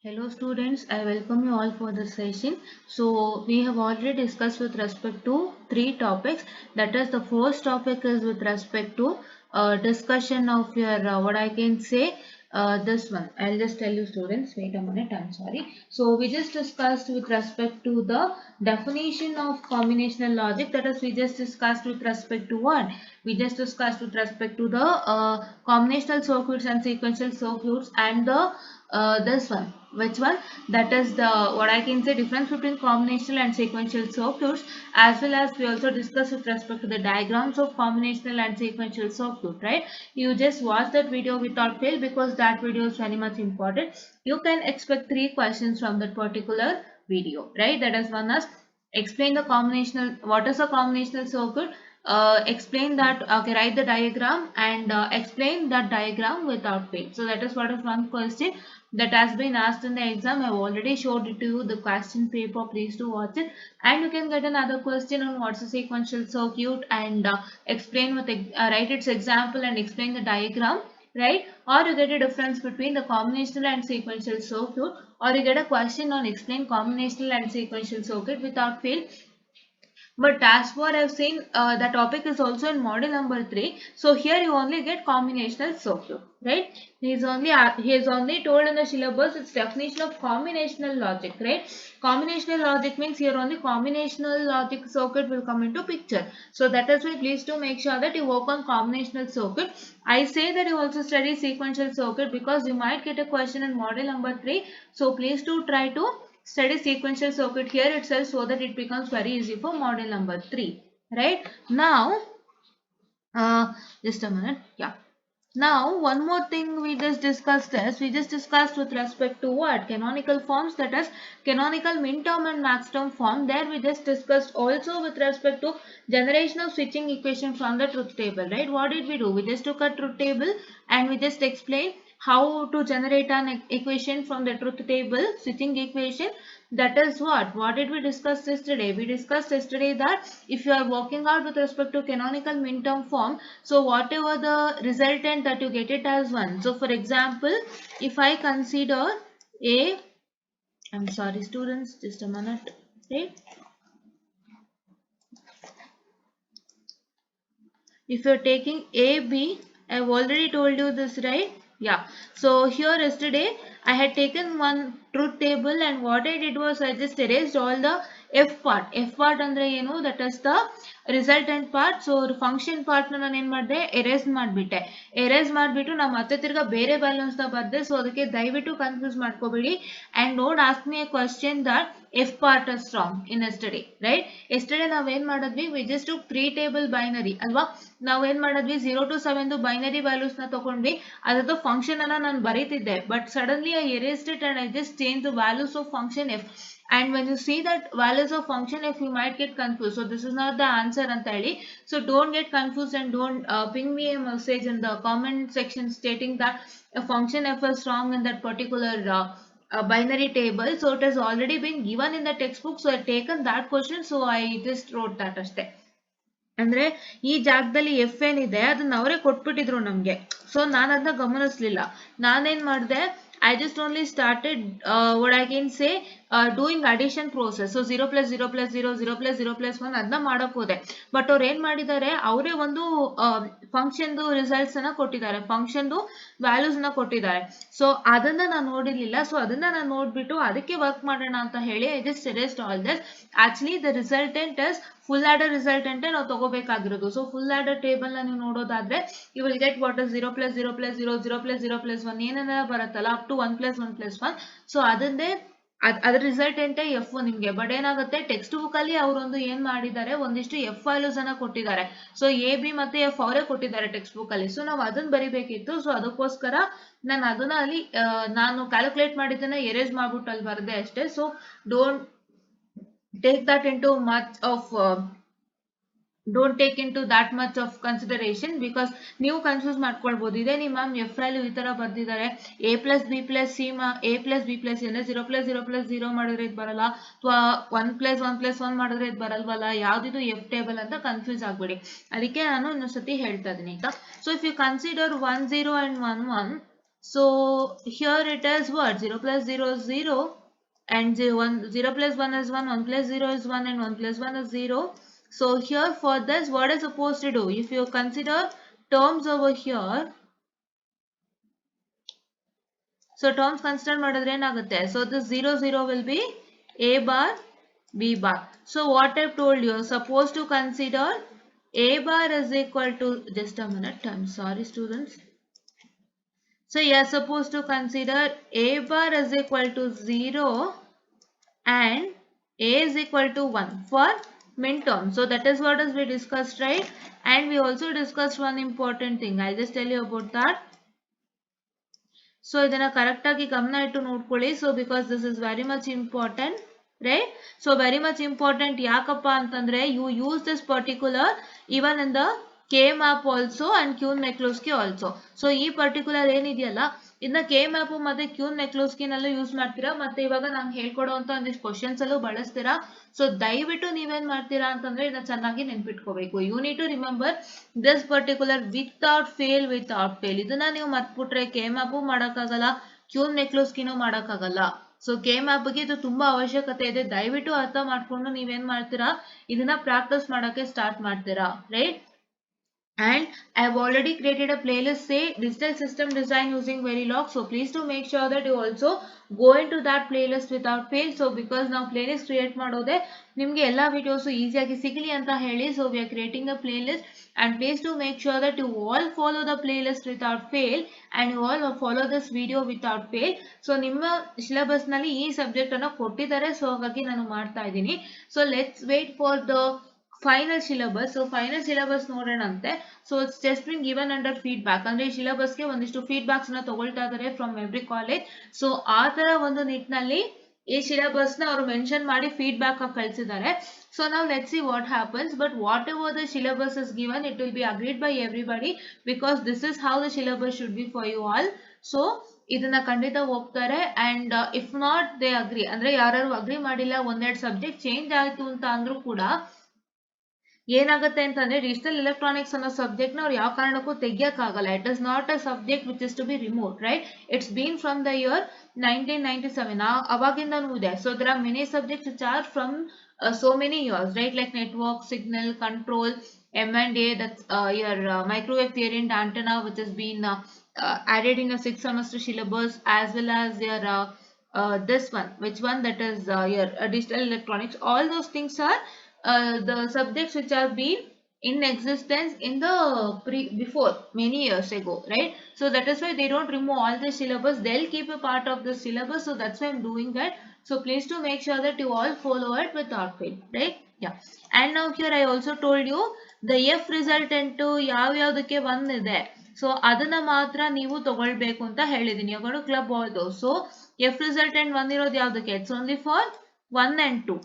Hello students, I welcome you all for this session. So we have already discussed with respect to three topics. That is, the first topic is with respect to discussion of your what I can say this one. I'll just tell you students, wait a minute, I'm sorry. So we just discussed with respect to the definition of combinational logic. That is, we just discussed with respect to what? We just discussed with respect to the combinational circuits and sequential circuits and the this one, which one, that is the what I can say difference between combinational and sequential circuits, as well as we also discuss with respect to the diagrams of combinational and sequential circuit, right? You just watch that video without fail because that video is very much important. You can expect 3 questions from that particular video, right? That is, one is explain the combinational, what is a combinational circuit, explain that, okay, write the diagram and explain that diagram without fail. So that is what is one question that has been asked in the exam. I have already showed it to you, the question paper. Please do watch it, and you can get another question on what's a sequential circuit and explain with write its example and explain the diagram, right? Or you get a difference between the combinational and sequential circuit, or you get a question on explain combinational and sequential circuit without fail. But as far I've seen, the topic is also in model number 3. So here you only get combinational circuit, right? He is only told in the syllabus its definition of combinational logic, right? Combinational logic means here only combinational logic circuit will come into picture. So that is why please do make sure that you work on combinational circuit. I say that you also study sequential circuit because you might get a question in model number 3. So please do try to study sequential circuit here itself so that it becomes very easy for model number 3, right? Now just a minute, yeah. Now one more thing we just discussed is, we just discussed with respect to what? Canonical forms, that is canonical min-term and max-term form. There we just discussed also with respect to generation of switching equation from the truth table, right? What did we do? We just took a truth table and we just explained how to generate an equation from the truth table, switching equation. That is what did we discuss yesterday? We discussed yesterday that if you are working out with respect to canonical min-term form, so whatever the resultant that you get it as 1. So for example, if I consider a, I'm sorry students, just a minute, right? If you're taking A, B, I've already told you this, right? Yeah. So here yesterday I had taken one truth table, and what I did was I just erased all the F part. F part andre ಏನು, that is the resultant part. So function part na ನಾನು ಏನು ಮಾಡಿದೆ, erase ಮಾಡಿಬಿಟ್ಟೆ. erase ಮಾಡಿಬಿಟ್ಟು ನಾನು ಮತ್ತೆ ತಿರ್ಗಾ ಬೇರೆ ವ್ಯಾಲ್ಯೂಸ್ ನ ಬರ್ದೆ. ಸೊ ಅದಕ್ಕೆ ದಯವಿಟ್ಟು ಕನ್ಫ್ಯೂಸ್ ಮಾಡ್ಕೋಬೇಡಿ, and don't ask me a question that F part is wrong in yesterday, right? Yesterday ನಾವೇನ್ ಮಾಡಿದ್ವಿ, we just took 3 table binary ಅಲ್ವಾ. ನಾವೇನ್ ಮಾಡಿದ್ವಿ, 0 to 7 ಬೈನರಿ ವ್ಯಾಲ್ಯೂಸ್ ನ ತಗೊಂಡ್ವಿ. ಅದರದ್ದು ಫಂಕ್ಷನ್ ಅನ್ನ ನಾನು ಬರೀತಿದ್ದೆ, but suddenly I erased it and I just changed the values of function f. And when you see that values of function f, you might get confused. So this is not the answer ಅಂತ ಹೇಳಿ. So don't get confused and don't ping me a message in the comment section stating that a function f is wrong in that particular binary table. So it has already been given in the textbook. So I have taken that question. So I just wrote that ಅಷ್ಟೇ. ಅಂದ್ರೆ ಈ ಜಾಗದಲ್ಲಿ F ಏನಿದೆ ಅದನ್ನ ಅವರೇ ಕೊಟ್ಬಿಟ್ಟಿದ್ರು ನಮ್ಗೆ. So ನಾನು ಅದನ್ನ ಗಮನಿಸ್ಲಿಲ್ಲ. ನಾನೇನ್ ಮಾಡಿದೆ, I just only started what I can say doing addition process. So 0 plus 0 plus 0, 0 plus 0 plus 1 ಅದನ್ನ ಮಾಡಕ್ ಹೋದೆ. ಬಟ್ ಅವ್ರು ಏನ್ ಮಾಡಿದ್ದಾರೆ, ಅವರೇ ಒಂದು ಫಂಕ್ಷನ್ ರಿಸಲ್ಟ್ಸ್ ಅನ್ನ ಕೊಟ್ಟಿದ್ದಾರೆ, ಫಂಕ್ಷನ್ ವ್ಯಾಲ್ಯೂಸ್ ನ ಕೊಟ್ಟಿದ್ದಾರೆ. ಸೊ ಅದನ್ನ ನಾನು ನೋಡಿರ್ಲಿಲ್ಲ. ಸೊ ಅದನ್ನ ನಾನು ನೋಡ್ಬಿಟ್ಟು ಅದಕ್ಕೆ ವರ್ಕ್ ಮಾಡೋಣ ಅಂತ ಹೇಳಿ I just erased all this. Actually the resultant is full adder resultant ನಾವು ತಗೋಬೇಕಾಗಿರೋದು. ಸೊ ಫುಲ್ ಆಡರ್ ಟೇಬಲ್ ನ ನೀವು ನೋಡೋದಾದ್ರೆ you will get what is 0 plus 0 plus 0, 0 plus 0 plus 1 ಏನೆಲ್ಲ ಬರುತ್ತಲ್ಲ up to 1 plus 1 plus 1. So ಅದನ್ನೇ ಅದರ ರಿಸಲ್ಟೆಂಟ್ ಎಫ್ ನಿಮ್ಗೆ. But ಏನಾಗುತ್ತೆ, ಟೆಕ್ಸ್ಟ್ ಬುಕ್ ಅಲ್ಲಿ ಅವರೊಂದು ಏನ್ ಮಾಡಿದ್ದಾರೆ, ಒಂದಿಷ್ಟು ಎಫ್ ವ್ಯಾಲ್ಯೂಸ್ ಅನ್ನ ಕೊಟ್ಟಿದ್ದಾರೆ. ಸೊ ಎ ಬಿ ಮತ್ತೆ ಎಫ್ ಅವರೇ ಕೊಟ್ಟಿದ್ದಾರೆ ಟೆಕ್ಸ್ಟ್ ಬುಕ್ ಅಲ್ಲಿ. ಸೊ ನಾವು ಅದನ್ನ ಬರಿಬೇಕಿತ್ತು. ಸೊ ಅದಕ್ಕೋಸ್ಕರ ನಾನು ಅದನ್ನ ಅಲ್ಲಿ ನಾನು ಕ್ಯಾಲ್ಕುಲೇಟ್ ಮಾಡಿದ್ದನ್ನ ಎರೇಸ್ ಮಾಡ್ಬಿಟ್ಟು ಅಲ್ಲಿ ಬರದೆ ಅಷ್ಟೇ. So don't take that into much of don't take into that much of consideration, because ನೀವು ಕನ್ಫ್ಯೂಸ್ ಮಾಡ್ಕೊಳ್ಬಹುದು. ಇದೇ ನಿಮ್ಮ ಮ್ಯಾಮ್ ಎಫ್ ವ್ಯಾಲ್ಯೂ ಈ ತರ ಬರ್ದಿದ್ದಾರೆ, a plus b plus c a plus b plus c ಅಂದ್ರೆ 0 plus 0 plus 0 ಮಾಡಿದ್ರೆ ಇದು ಬರಲ್ಲ, ಅಥವಾ 1 plus 1 plus 1 ಮಾಡಿದ್ರೆ ಇದು ಬರಲ್ವಲ್ಲ, ಯಾವ್ದಿದು ಎಫ್ ಟೇಬಲ್ ಅಂತ ಕನ್ಫ್ಯೂಸ್ ಆಗ್ಬೇಡಿ. ಅದಕ್ಕೆ ನಾನು ಇನ್ನೊಂದ್ಸತಿ ಹೇಳ್ತಾ ಇದೀನಿ ಆಯ್ತಾ. So if you consider 1 0 and 1 1, So here it is what? 0 plus 0 is 0 and 0 plus 1 is 1, 1 plus 0 is 1 and 1 plus 1 is 0. So here for this what is supposed to do? If you consider terms over here, so terms consider ಮಾಡಿದ್ರೆ ಏನಾಗುತ್ತೆ? So this 0 0 will be a bar b bar. So what I've told you, supposed to consider a bar is equal to, just a minute, I'm sorry students. So you are supposed to consider a bar is equal to 0 and a is equal to 1 for min term. So that is what is we discussed, right? And we also discussed one important thing. I'll just tell you about that. So ಇದನ್ನ correct ಆಗಿ ಗಮನ ಇಟ್ಟು ನೋಡ್ಕೊಳ್ಳಿ. So because this is very much important, right? So very much important ಯಾಕಪ್ಪ ಅಂತಂದ್ರೆ you use this particular even in the K map also and Q McCloskey also. So ಈ particular ಏನಿದೆಯಲ್ಲ ಇದನ್ನ K map ಮತ್ತೆ Q McCloskey ನಲ್ಲೂ use ಮಾಡ್ತೀರಾ ಮತ್ತೆ ಇವಾಗ ನಾನು ಹೇಳ್ಕೊಡುವಂತ ಒಂದಿಷ್ಟು ಕ್ವೆಶ್ಚನ್ಸ್ ಅಲ್ಲೂ ಬಳಸ್ತೀರಾ. ಸೊ ದಯವಿಟ್ಟು ನೀವೇನ್ ಮಾಡ್ತೀರಾ ಅಂತಂದ್ರೆ ಇದನ್ನ ಚೆನ್ನಾಗಿ ನೆನ್ಪಿಟ್ಕೋಬೇಕು. You need to remember this particular without fail. ಇದನ್ನ ನೀವು ಮರ್ತ್ಬಿಟ್ರೆ ಕೆ ಮ್ಯಾಪು ಮಾಡಕ್ಕಾಗಲ್ಲ, ಕ್ಯೂ ನೆಕ್ಲೋಸ್ಕಿನೂ ಮಾಡಕ್ಕಾಗಲ್ಲ. ಸೊ ಕೆ ಮ್ಯಾಪ್ಗೆ ಇದು ತುಂಬಾ ಅವಶ್ಯಕತೆ ಇದೆ. ದಯವಿಟ್ಟು ಅರ್ಥ ಮಾಡ್ಕೊಂಡು ನೀವೇನ್ ಮಾಡ್ತೀರಾ ಇದನ್ನ ಪ್ರಾಕ್ಟೀಸ್ ಮಾಡಕ್ಕೆ ಸ್ಟಾರ್ಟ್ ಮಾಡ್ತೀರಾ, right? And I have already created a playlist, say digital system design using Verilog. So please do make sure that you also go into that playlist without fail. So because now playlist create madode nimge ella videos easy agi sigli anta heli, so we are creating a playlist and please do make sure that you all follow the playlist without fail and you all follow this video without fail. So nimma syllabus nalli ee subject anna kottidare, so hagagi nanu ಮಾಡ್ತಾ ಇದೀನಿ. So let's wait for the final syllabus. So final syllabus ನೋಡೋಣಂತೆ. So it's just been given under feedback. ಅಂದ್ರೆ ಈ syllabus ಗೆ ಒಂದಿಷ್ಟು feedbacks ನ ತಗೊಳ್ತಾ ಇದ್ದಾರೆ from every college. So ಆ ತರ ಒಂದು ನಿಟ್ಟಿನಲ್ಲಿ ಈ syllabus ನ ಅವರು ಮೆನ್ಷನ್ ಮಾಡಿ feedback ಆಗಿ ಕಳಿಸಿದ್ದಾರೆ. So now let's see what happens. But whatever the syllabus is given, it will be agreed by everybody because this is how the syllabus should be for you all. So ಇದನ್ನ ಖಂಡಿತ ಹೋಗ್ತಾರೆ and if not they agree, ಅಂದ್ರೆ ಯಾರು agri ಮಾಡಿಲ್ಲ ಒಂದೆರಡು subject change ಆಯ್ತು ಅಂತ ಅಂದ್ರೂ ಕೂಡ ಏನಾಗುತ್ತೆ ಅಂತಂದ್ರೆ ಡಿಜಿಟಲ್ ಎಲೆಕ್ಟ್ರಾನಿಕ್ಸ್ ಅನ್ನೋ ಸಬ್ಜೆಕ್ಟ್ ನ ಅವ್ರು ಯಾವ ಕಾರಣಕ್ಕೂ ತೆಗಿಯಕ್ಕಾಗಲ್ಲ. It is not a subject which is to be remove, right? It's been from the year 1997 ಅವಾಗಿಂದನೂ ಇದೆ. So there are many subjects which are from so many years, right? Like network, signal, control, M&A, that's your microwave theory and antenna, which has been added in a 6th semester syllabus, as well as your this one, which one, that is your digital electronics. All those things are the subjects which have been in existence in the before many years ago, right? So that is why they don't remove all the syllabus, they'll keep a part of the syllabus. So that's why I'm doing that. So please do make sure that you all follow it without fail, right? Yeah. And now here I also told you the F resultant ಯಾವ್ಯಾವುದಕ್ಕೆ 1 ಇದೆ, so ಅದನ್ನ ಮಾತ್ರ ನೀವು ತಗೊಳ್ಬೇಕು ಅಂತ ಹೇಳಿದೀನಿ. ಯಾವಾಗ club all those. So F resultant 1 ಇರೋದು ಯಾವ್ದಕ್ಕೆ? It's only for 1 and 2.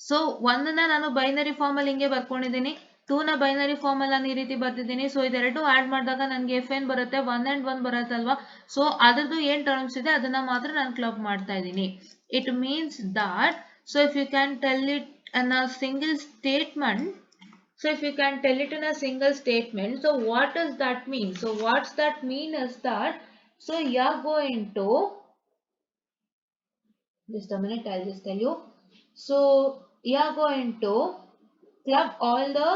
So 1 ನ ನಾನು ಬೈನರಿ ಫಾರ್ಮ್ ಅಲ್ಲಿ ಹಿಂಗೆ ಬರ್ಕೊಂಡಿದ್ದೀನಿ, 2 ನ ಬೈನರಿ ಫಾರ್ಮ್ ಅಲ್ಲಿ ನಾನು ಈ ರೀತಿ ಬರ್ತಿದ್ದೀನಿ. ಸೊ ಇದೆರಡು ಆಡ್ ಮಾಡಿದಾಗ ನನಗೆ ಎಫ್ ಏನ್ ಬರುತ್ತೆ? 1 and 1 ಬರುತ್ತಲ್ವಾ? ಸೊ ಅದ್ರದ್ದು ಏನ್ ಟರ್ಮ್ಸ್ ಇದೆ ಅದನ್ನ ಮಾತ್ರ ನಾನು ಕ್ಲಬ್ ಮಾಡ್ತಾ ಇದ್ದೀನಿ. It means that, so if you can tell it in a single statement, so if you can tell it in a single statement, so what does that mean? So what's that mean is that, so you are going to, just a minute, I'll just tell you. So you are going to club all the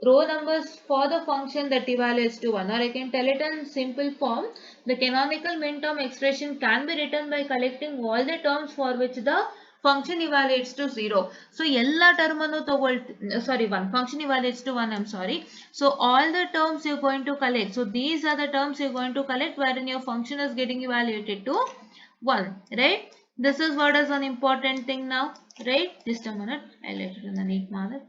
row numbers for the function that evaluates to 1, or I can tell it in simple form. The canonical min term expression can be written by collecting all the terms for which the function evaluates to 0. So ella term annu sorry 1, function evaluates to 1, I'm sorry. So all the terms you're going to collect, so these are the terms you're going to collect wherein your function is getting evaluated to 1, right? This is what is an important thing now, right? Just a minute, I'll let it in the neat manner.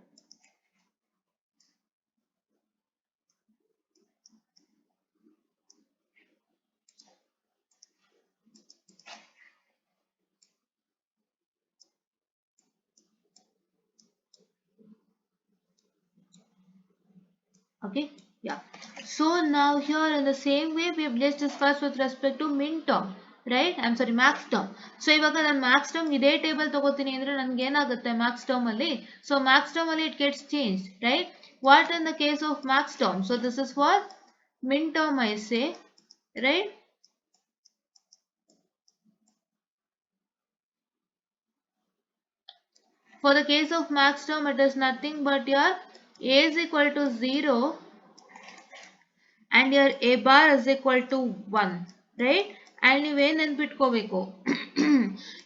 Okay, yeah. So now here in the same way we have just discussed with respect to min term, right? I'm sorry, max term. So ivaga nan max term ide table tagotini andre nange enagutte max term alli, so max term alli it gets changed, right? What in the case of max term? So this is for min term I say, right? For the case of max term, it is nothing but your a is equal to 0 and your a bar is equal to 1, right? And ನೀವೇನು ನೆನ್ಪಿಟ್ಕೋಬೇಕು?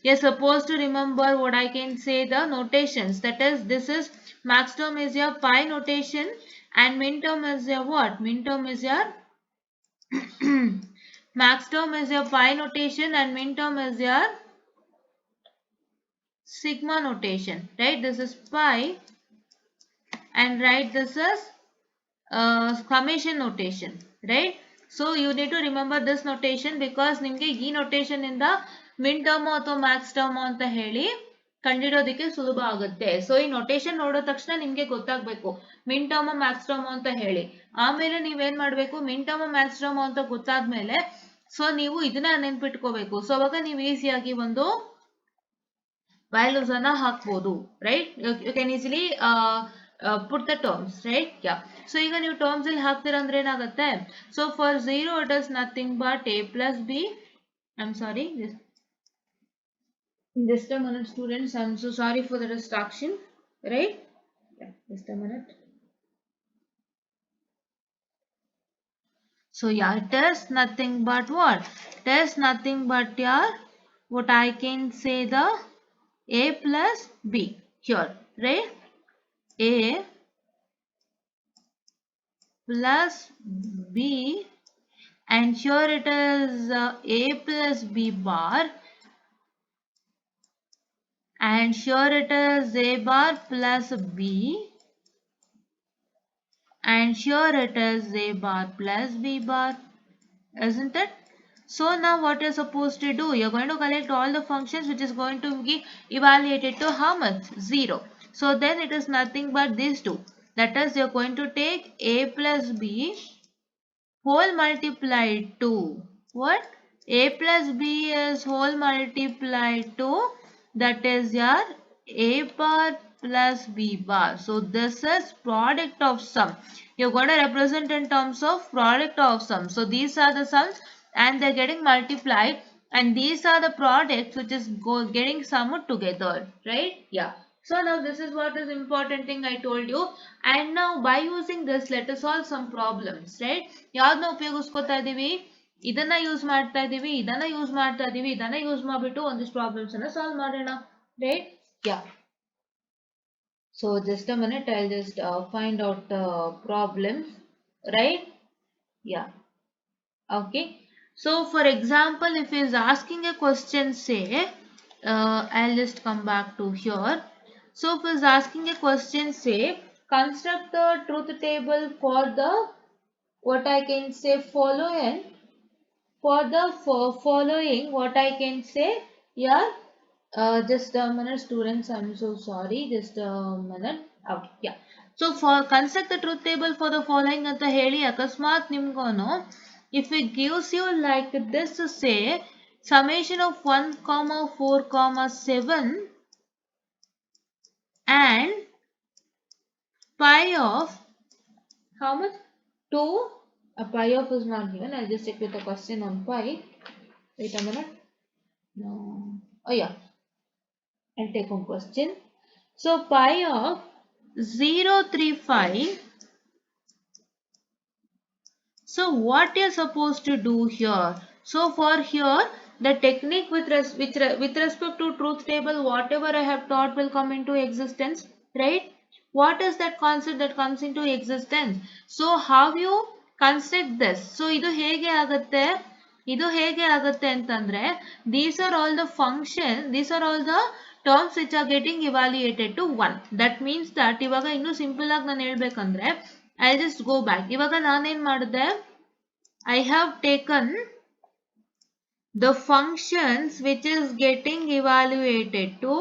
You're supposed to remember what I can say the notations. That is, this is max term is your pi notation and min term is your what? Min term is your max term is your pi notation and min term is your sigma notation, right? This is pi and right, this is summation notation, right? So you need to remember this notation because ನಿಮಗೆ ಈ notation ಇಂದ min term ಅಥವಾ max term ಅಂತ ಹೇಳಿ ಕಂಡಿಡೋದಕ್ಕೆ ಸುಲಭ ಆಗುತ್ತೆ. So ಈ notation ನೋಡೋ ತಕ್ಷಣ ನಿಮಗೆ ಗೊತ್ತಾಗಬೇಕು min term max term ಅಂತ ಹೇಳಿ. ಆಮೇಲೆ ನೀವೇನ್ ಮಾಡಬೇಕು, min term max term ಅಂತ ಗೊತ್ತಾದ್ಮೇಲೆ ಸೊ ನೀವು ಇದನ್ನ ನೆನ್ಪಿಟ್ಕೋಬೇಕು. ಸೊ ಅವಾಗ ನೀವು ಈಸಿಯಾಗಿ ಒಂದು values ಅನ್ನ ಹಾಕಬಹುದು, right? You can easily put the terms, right? Yeah. So ಈಗ ನೀವು terms ಇಲ್ಲಿ ಹಾಕ್ತೀರಾ ಅಂದ್ರೆ ಏನಾಗುತ್ತೆ? So for 0 it is nothing but a plus b. I'm sorry, just a minute students, I'm so sorry for the distraction, right? Yeah, just a minute. So yeah, it is nothing but what? It is nothing but your, what I can say, the a plus b here, right? A plus b and here it is a plus b bar and here it is a bar plus b and here it is a bar plus b bar, isn't it? So now what you're supposed to do, you're going to collect all the functions which is going to be evaluated to how much? 0. So then it is nothing but these two. That is, you're going to take a plus b whole multiplied to what? A plus b is whole multiplied to, that is your a bar plus b bar. So this is product of sum. You're going to represent in terms of product of sum. So these are the sums and they're getting multiplied and these are the products which is getting summed together, right? Yeah. So now this is what is important thing I told you, and now by using this let us solve some problems, right? ಯಾವ್ದನ್ನ ಉಪಯೋಗಿಸ್ಕೊತಾ ಇದೀವಿ? ಇದನ್ನ use ಮಾಡ್ತಾ ಇದೀವಿ, ಇದನ್ನ use ಮಾಡ್ತಾ ಇದೀವಿ, ಇದನ್ನ use ಮಾಡ್ಬಿಟ್ಟು ಒಂದಿಷ್ಟು ಪ್ರಾಬ್ಲಮ್ಸ್ ಅನ್ನ ಸಾಲ್ವ್ ಮಾಡೋಣ, right? Yeah. So just a minute, I'll just find out the problems, right? Yeah. Okay. So for example, if he is asking a question, say, I'll just come back to here. So if he is asking a question, say, construct the truth table for the, what I can say, following, following, what I can say, yeah, just a minute students, I'm so sorry, just a minute. Okay, yeah. So for construct the truth table for the following ಅಂತ ಹೇಳಿ ಅಕಸ್ಮಾತ್ ನಿಮ್ಗೋನು if it gives you like this to say summation of 1, 4, 7 and pi of how much? 2. Pi of is not given. I'll just check with the question on pi. Wait a minute. No. Oh yeah. I'll take one question. So pi of 035. So what you're supposed to do here? So for here, the technique with respect to truth table, whatever I have taught will come into existence, right? What is that concept that comes into existence? So how you construct this? So ಇದು ಹೇಗೆ ಆಗುತ್ತೆ? ಇದು ಹೇಗೆ ಆಗುತ್ತೆ ಅಂತಂದ್ರೆ, these are all the functions, these are all the terms which are getting evaluated to 1. That means that ಇವಾಗ ಇನ್ನು simple ಆಗಿ ನಾನು ಹೇಳ್ಬೇಕಂದ್ರೆ, I'll just go back. ಇವಾಗ ನಾನೇನ್ ಮಾಡಿದೆ? I have taken the functions which is getting evaluated to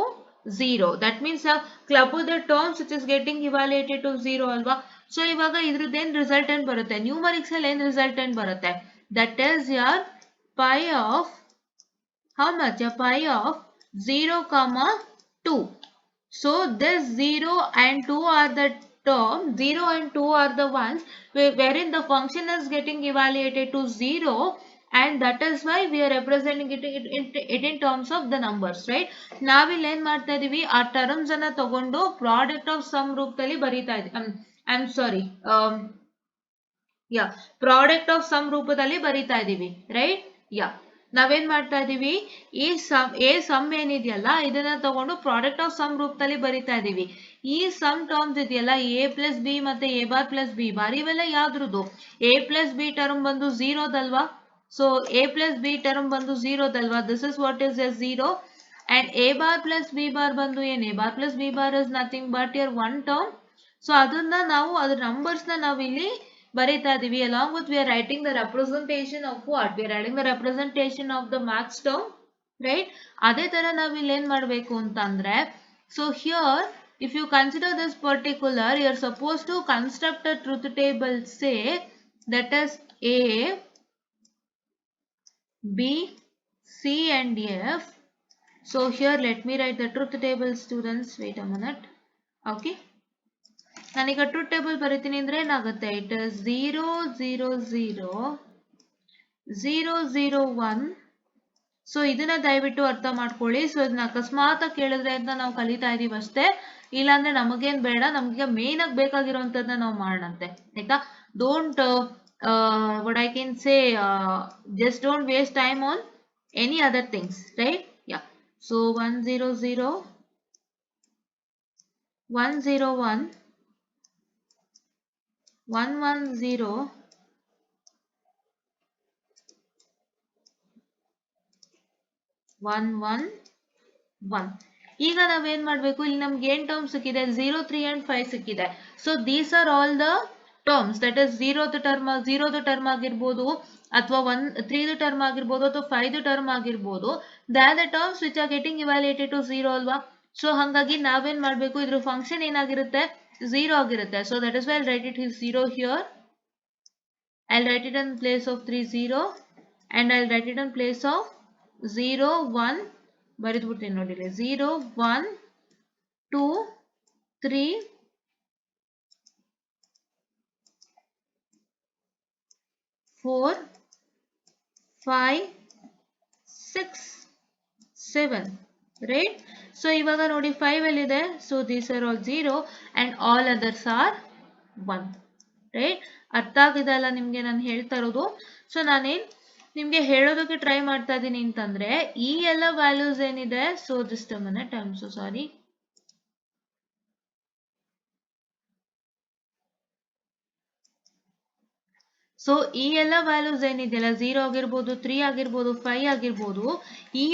0. That means club the terms which is getting evaluated to 0 alva. So ಇವಾಗ ಇದ್ರದ್ದೇನ್ resultant ಬರುತ್ತೆ? Numerics ಅಲ್ಲಿ ಏನ್ resultant ಬರುತ್ತೆ? That is your pi of how much? A pi of 0, 2. So this 0 and 2 are the term, 0 and 2 are the ones wherein the function is getting evaluated to 0 and that is why we are representing it in terms of the numbers, right? ನಾವಿಲ್ಲಿ ಏನ್ ಮಾಡ್ತಾ ಇದೀವಿ, ಆ terms ಅನ್ನ ತಗೊಂಡು product of sum ರೂಪದಲ್ಲಿ ಬರೀತಾ ಇದೀವಿ. I am sorry, product of sum ರೂಪದಲ್ಲಿ ಬರೀತಾ ಇದೀವಿ, ರೈಟ್? ನಾವೇನ್ ಮಾಡ್ತಾ ಇದೀವಿ, ಈ ಸಮ್ ಏನಿದೆಯಲ್ಲ ಇದನ್ನ ತಗೊಂಡು ಪ್ರಾಡಕ್ಟ್ ಆಫ್ ಸಮ್ ರೂಪದಲ್ಲಿ ಬರೀತಾ ಇದೀವಿ. ಈ ಸಮ್ ಟರ್ಮ್ಸ್ ಇದೆಯಲ್ಲ, ಎ ಪ್ಲಸ್ ಬಿ ಮತ್ತೆ A bar plus B bar, ಇವೆಲ್ಲ ಯಾವ್ದ್ರದ್ದು? ಎ ಪ್ಲಸ್ ಬಿ ಟರ್ಮ್ ಬಂದು ಝೀರೋದಲ್ವಾ? So A plus B term ಬಂದು ಝೀರೋದಲ್ವಾ? This is what is A zero. And A bar plus B bar ಬಂದು ಏನ್? A bar plus B bar is nothing but your one term. So ಅದನ್ನ ನಾವು ಅದ್ರ numbers ನಾವು ಇಲ್ಲಿ ಬರೀತಾ ಇದೀವಿ. along with we are writing the representation of what? We are writing the representation of the max term, right? ಅದೇ ತರ ನಾವು ಇಲ್ಲಿ ಏನ್ ಮಾಡಬೇಕು ಅಂತಂದ್ರೆ, so here if you consider this particular, you are supposed to construct a truth table, say that is A, B, C and F. So here let me write the truth table, students. Wait a minute. Okay. ನಾನೀಗ truth table ಬರೀತೀನಿ ಅಂದ್ರೆ ಏನಾಗುತ್ತೆ? It is 0 0 0 0 0 1. So ಇದನ್ನ ದಯವಿಟ್ಟು ಅರ್ಥ ಮಾಡ್ಕೊಳ್ಳಿ. So ಇದನ್ನ ಅಕಸ್ಮಾತ್ ಕೇಳಿದ್ರೆ ಅಂತ ನಾವು ಕಲಿತಾ ಇದೀವಿ ಅಷ್ಟೇ, ಇಲ್ಲಾಂದ್ರೆ ನಮಗೇನ್ ಬೇಡ, ನಮ್ಗೆ ಮೇನ್ ಆಗಿ ಬೇಕಾಗಿರೋಂಥದ್ದನ್ನ ನಾವು ಮಾಡೋಣಂತೆ, ಆಯ್ತಾ? Don't what I can say, just don't waste time on any other things, right? So 1 0 0 1 0 1 1 1 0 1 1 1. ಈಗ ನಾವೇನ್ ಮಾಡ್ಬೇಕು, ಇಲ್ಲಿ ನಮ್ಗೆ ಏನ್ ಟರ್ಮ್ ಸಿಕ್ಕಿದೆ? 0 3 and 5 ಸಿಕ್ಕಿದೆ. So these are all the terms, that is 0ದ ಟರ್ಮ್ ಆಗಿರ್ಬೋದು, ಅಥವಾ 3ದ ಟರ್ಮ್ ಆಗಿರ್ಬೋದು, ಅಥವಾ 5ದ ಟರ್ಮ್ ಆಗಿರ್ಬೋದು. They are the terms which are getting evaluated to 0 ಅಲ್ವಾ? ಸೊ ಹಾಗಾಗಿ ನಾವೇನ್ ಮಾಡ್ಬೇಕು, ಇದ್ರ ಫಂಕ್ಷನ್ ಏನಾಗಿರುತ್ತೆ? 0 ಆಗಿರುತ್ತೆ. So that is Y I'll write it is 0 here. I'll write it in place of 3 0, and I'll write it in place of 0 1. ಬರೆದ್ಬಿಡ್ತೀನಿ ನೋಡಿ, 0 1 2 3 4 5 6 7, right? So ಇವಾಗ ನೋಡಿ 5 ಎಲ್ಲಿದೆ? So these are all 0 and all others are 1, right? ಅರ್ಥ ಆಗಿದೆ ಅಲ್ಲ ನಿಮ್ಗೆ ನಾನು ಹೇಳ್ತಾ ಇರೋದು? ಸೊ ನಾನೇನ್ ನಿಮ್ಗೆ ಹೇಳೋದಕ್ಕೆ ಟ್ರೈ ಮಾಡ್ತಾ ಇದ್ದೀನಿ ಅಂತಂದ್ರೆ, ಈ ಎಲ್ಲ ವ್ಯಾಲ್ಯೂಸ್ ಏನಿದೆ, so just a minute, I am so sorry. So ಈ ಎಲ್ಲ ವ್ಯಾಲ್ಯೂಸ್ ಏನಿದೆಯಲ್ಲ, 0 ಆಗಿರ್ಬೋದು, 3 ಆಗಿರ್ಬೋದು, 5 ಆಗಿರ್ಬೋದು, ಈ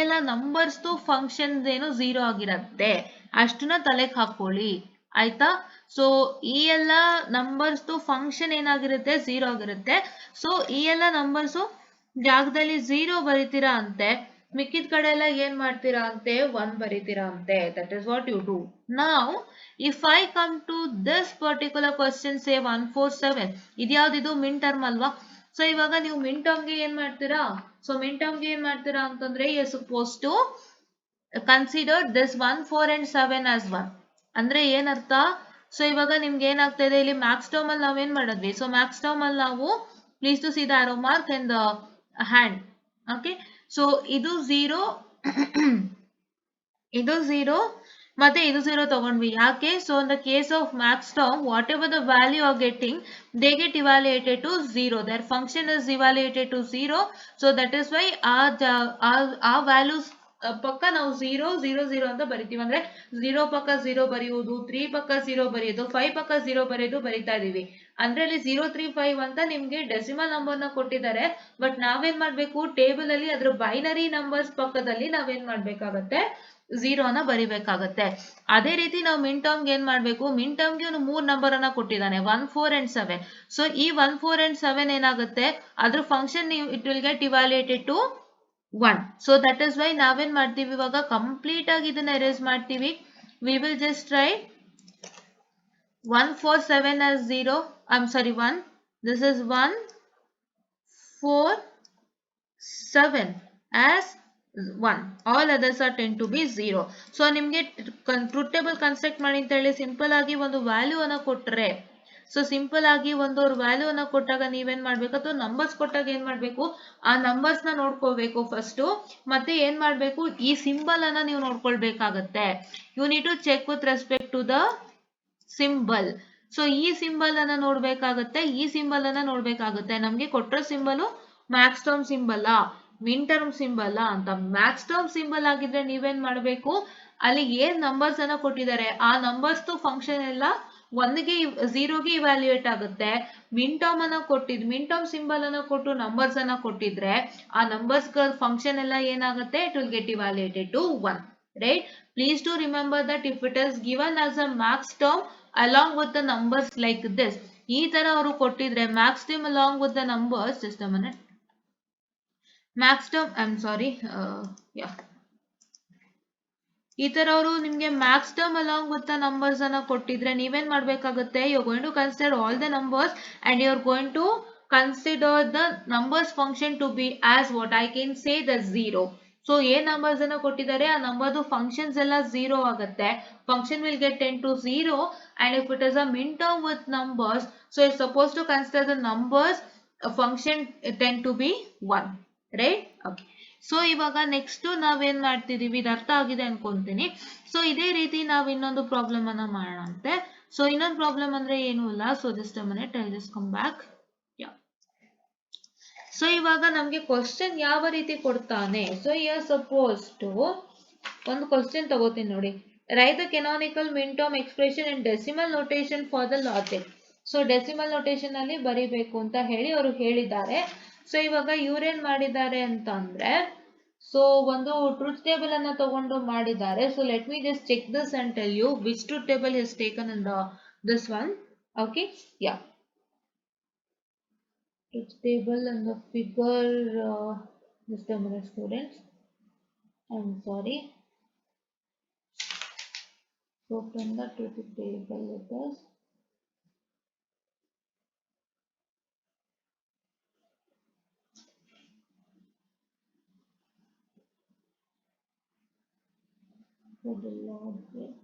ಎಲ್ಲ ನಂಬರ್ಸ್ ಫಂಕ್ಷನ್ಸ್ ಏನು 0 ಆಗಿರತ್ತೆ, ಅಷ್ಟನ್ನ ತಲೆಗೆ ಹಾಕೊಳ್ಳಿ, ಆಯ್ತಾ? ಸೊ ಈ ಎಲ್ಲ ನಂಬರ್ಸ್ ಫಂಕ್ಷನ್ ಏನಾಗಿರುತ್ತೆ? 0 ಆಗಿರುತ್ತೆ. ಸೊ ಈ ಎಲ್ಲ ನಂಬರ್ಸ್ ಜಾಗದಲ್ಲಿ 0 ಬರಿತೀರಾ ಅಂತೆ, ಮಿಕ್ಕಿದ ಕಡೆ ಎಲ್ಲ ಏನ್ ಮಾಡ್ತೀರಾ ಅಂತೆ? 1 ಬರಿತೀರಾ ಅಂತೆ. That is what you do. Now if I come to this particular question, say 1 4 7, ಇದ್ಯಾವ್ದಿದು? Min term ಅಲ್ವಾ? ಸೊ ಇವಾಗ ನೀವು ಮಿನ್ ಟರ್ಮ್ಗೆ ಏನ್ ಮಾಡ್ತೀರಾ? ಸೊ ಮಿನ್ ಟರ್ಮ್ಗೆ ಏನ್ ಮಾಡ್ತೀರಾ ಅಂತಂದ್ರೆ, you are suppose to consider this 1 4 and 7 as 1. ಅಂದ್ರೆ ಏನರ್ಥ? ಸೊ ಇವಾಗ ನಿಮ್ಗೆ ಏನಾಗ್ತಾ ಇದೆ, ಇಲ್ಲಿ ಮ್ಯಾಕ್ಸ್ ಟರ್ಮ್ ಅಲ್ಲಿ ನಾವೇನ್ ಮಾಡಿದ್ವಿ? ಸೊ ಮ್ಯಾಕ್ಸ್ ಟರ್ಮ್ ಅಲ್ಲಿ ನಾವು, please to see the arrow mark and the hand. Okay, so ಇದು 0 ಇದು 0 ಮತ್ತೆ ಇದು 0 ತಗೊಂಡ್ವಿ. ಯಾಕೆ? So in the case of max term, whatever the value are getting, they get evaluated to 0. Their function is evaluated to 0. So that is why ಆ values ಪಕ್ಕ ನಾವು 0 0 0 ಅಂತ ಬರಿತೀವಿ. ಅಂದ್ರೆ 0 ಪಕ್ಕ 0 ಬರೆಯುವುದು, 3 ಪಕ್ಕ 0 ಬರೆಯೋದು, 5 ಪಕ್ಕ 0 ಬರೆಯೋದು ಬರಿತಾ ಇದೀವಿ. ಅಂದ್ರೆ ಅಲ್ಲಿ 0 3 5 ಅಂತ ನಿಮ್ಗೆ ಡೆಸಿಮಲ್ ನಂಬರ್ ನ ಕೊಟ್ಟಿದ್ದಾರೆ. ಬಟ್ ನಾವೇನ್ ಮಾಡ್ಬೇಕು, ಟೇಬಲ್ ಅಲ್ಲಿ ಅದ್ರ ಬೈನರಿ ನಂಬರ್ಸ್ ಪಕ್ಕದಲ್ಲಿ ನಾವೇನ್ ಮಾಡ್ಬೇಕಾಗತ್ತೆ? 0 ನ ಬರಿಬೇಕಾಗತ್ತೆ. ಅದೇ ರೀತಿ ನಾವು ಮಿನ್ ಟರ್ಮ್ಗೆ ಏನ್ ಮಾಡ್ಬೇಕು? ಮಿನ್ ಟರ್ಮ್ಗೆ ಅವನು 3 ನಂಬರ್ ಅನ್ನ ಕೊಟ್ಟಿದ್ದಾನೆ, 1 4 and 7. ಸೊ ಈ 1 4 and 7 ಏನಾಗುತ್ತೆ? ಅದ್ರ function it will get evaluated to 1. So that is why ನಾವೇನ್ ಮಾಡ್ತೀವಿ, ಇವಾಗ ಕಂಪ್ಲೀಟ್ ಆಗಿ ಇದನ್ನ ಎರೇಸ್ ಮಾಡ್ತೀವಿ. We will just write 1 4 7 as 0. I'm sorry, 1. This is 1 4 7 as 1. All others are tend to be 0. So ನಿಮ್ಗೆ ಟ್ರೂತ್ ಟೇಬಲ್ ಕನ್ಸ್ಟ್ರಕ್ಟ್ ಮಾಡಿ ಅಂತ ಹೇಳಿ ಸಿಂಪಲ್ ಆಗಿ ಒಂದು ವ್ಯಾಲ್ಯೂ ಅನ್ನ ಕೊಟ್ರೆ, ಸೊ ಸಿಂಪಲ್ ಆಗಿ ಒಂದು ವ್ಯಾಲ್ಯೂ ಅನ್ನ ಕೊಟ್ಟಾಗ ನೀವೇನ್ ಮಾಡ್ಬೇಕು ಅಥವಾ ನಂಬರ್ಸ್ ಕೊಟ್ಟಾಗ ಏನ್ ಮಾಡ್ಬೇಕು ಆ ನಂಬರ್ಸ್ ನ ನೋಡ್ಕೋಬೇಕು ಫಸ್ಟ್ ಮತ್ತೆ ಏನ್ ಮಾಡ್ಬೇಕು ಈ ಸಿಂಬಲ್ ಅನ್ನ ನೀವು ನೋಡ್ಕೊಳ್ಬೇಕಾಗತ್ತೆ you need to check with respect to the symbol so ಈ ಸಿಂಬಲ್ ಅನ್ನ ನೋಡ್ಬೇಕಾಗತ್ತೆ ನಮ್ಗೆ ಕೊಟ್ಟಿರೋ symbol max term symbol min term symbol ಅಂತ ಮ್ಯಾಕ್ಸ್ ಟರ್ಮ್ ಸಿಂಬಲ್ ಆಗಿದ್ರೆ ನೀವೇನ್ ಮಾಡ್ಬೇಕು ಅಲ್ಲಿ ಏನ್ ನಂಬರ್ಸ್ ಅನ್ನ ಕೊಟ್ಟಿದ್ದಾರೆ ಆ ನಂಬರ್ಸ್ ಫಂಕ್ಷನ್ ಎಲ್ಲ ಒಂದಿಗೆ ಝೀರೋಗೆ ಇವ್ಯಾಲ್ಯೂಯೇಟ್ ಆಗುತ್ತೆ ಮಿನ್ ಟರ್ಮ್ ಸಿಂಬಲ್ ಅನ್ನ ಕೊಟ್ಟು ನಂಬರ್ಸ್ ಅನ್ನ ಕೊಟ್ಟಿದ್ರೆ ಆ ನಂಬರ್ಸ್ ಫಂಕ್ಷನ್ ಎಲ್ಲ ಏನಾಗುತ್ತೆ it will get evaluated to 1 right please do remember that if it is given as a max term along with the numbers like this ಈ ತರ ಅವರು ಕೊಟ್ಟಿದ್ರೆ max term along with the numbers just a minute max term I'm sorry yeah ಈ ತರ ಅವರು ನಿಮಗೆ max term along with the numbers ಅನ್ನ ಕೊಟ್ಟಿದ್ರೆ ನೀವೇನ್ ಮಾಡ್ಬೇಕಾಗುತ್ತೆ you are going to consider all the numbers and you are going to consider the numbers function to be as what I can say the zero so ಏನ್ numbers ಅನ್ನ ಕೊಟ್ಟಿದ್ದಾರೆ ಆ ನಂಬರ್ದು functions ಎಲ್ಲ ಝೀರೋ ಆಗುತ್ತೆ function will get ten to zero and if it is a min term with numbers so it's suppose to consider the numbers function ten to be 1 right okay so ಇವಾಗ next ನಾವೇನ್ ಮಾಡ್ತಿದೀವಿ ಇದು ಅರ್ಥ ಆಗಿದೆ ಅನ್ಕೊಂತೀನಿ so ಇದೇ ರೀತಿ ನಾವ್ ಇನ್ನೊಂದು ಪ್ರಾಬ್ಲಮ್ ಅನ್ನ ಮಾಡೋಣ ಅಂತೆ ಸೊ ಇನ್ನೊಂದು ಪ್ರಾಬ್ಲಮ್ ಅಂದ್ರೆ ಏನು ಇಲ್ಲ so just a minute I just come back yeah so ಇವಾಗ ನಮ್ಗೆ ಕ್ವಶನ್ ಯಾವ ರೀತಿ ಕೊಡ್ತಾನೆ ಸೊ ಯು ಸಪೋಸ್ ಟು ಒಂದು ಕ್ವಶನ್ ತಗೋತೀನಿ ನೋಡಿ write the canonical min term expression and decimal notation for the logic so decimal notation ಅಲ್ಲಿ ಬರಿಬೇಕು ಅಂತ ಹೇಳಿ ಅವರು ಹೇಳಿದ್ದಾರೆ ಸೊ ಇವಾಗ ಇವ್ರೇನ್ ಮಾಡಿದ್ದಾರೆ ಅಂತ ಅಂದ್ರೆ ಸೊ ಒಂದು ಟ್ರೂತ್ ಟೇಬಲ್ ಅನ್ನ ತಗೊಂಡು ಮಾಡಿದ್ದಾರೆ so let me just check this and tell you which truth table has taken in this one okay yeah truth table and the figure just a minute students I'm sorry so from the truth table let us for the logic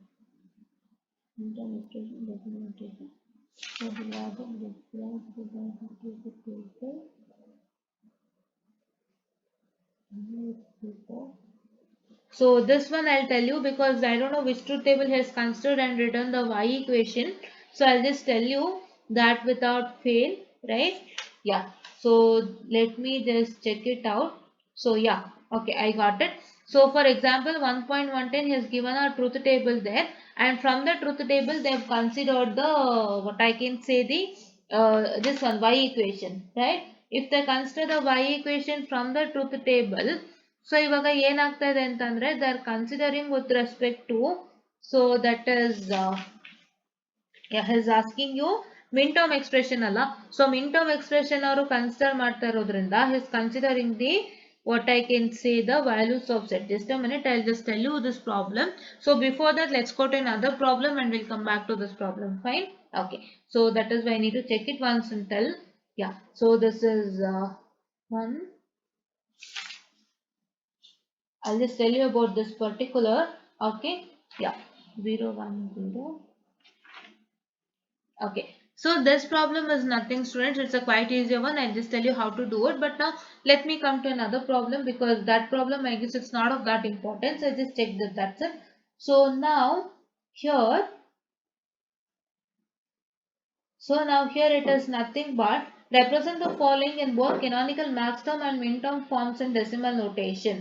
interpretation documentation for the logic describes the truth table so this one I'll tell you because I don't know which truth table has considered and written the y equation so I'll just tell you that without fail right yeah so let me just check it out so yeah okay I got it so for example 1.110 has given a truth table there and from the truth table they have considered the what I can say the this one y equation right if they consider the y equation from the truth table so ಇವಾಗ ಏನಾಗ್ತಾ ಇದೆ ಅಂತಂದ್ರೆ they are considering with respect to so that is is asking you min term expression ಅಲ್ಲ so min term expression ಅವರು consider ಮಾಡ್ತಾ ಇರೋದ್ರಿಂದ is considering the what I can say the values of z just a minute I'll just tell you this problem so before that let's go to another problem and we'll come back to this problem fine okay so that is why I need to check it once and tell yeah so this is one I'll just tell you about this particular okay yeah 0 1 0 okay so this problem is nothing students it's a quite easy one I'll just tell you how to do it but now let me come to another problem because that problem I guess it's not of that importance I just checked that that's it so now here it is nothing but represent the following in both canonical maxterm and minterm forms in decimal notation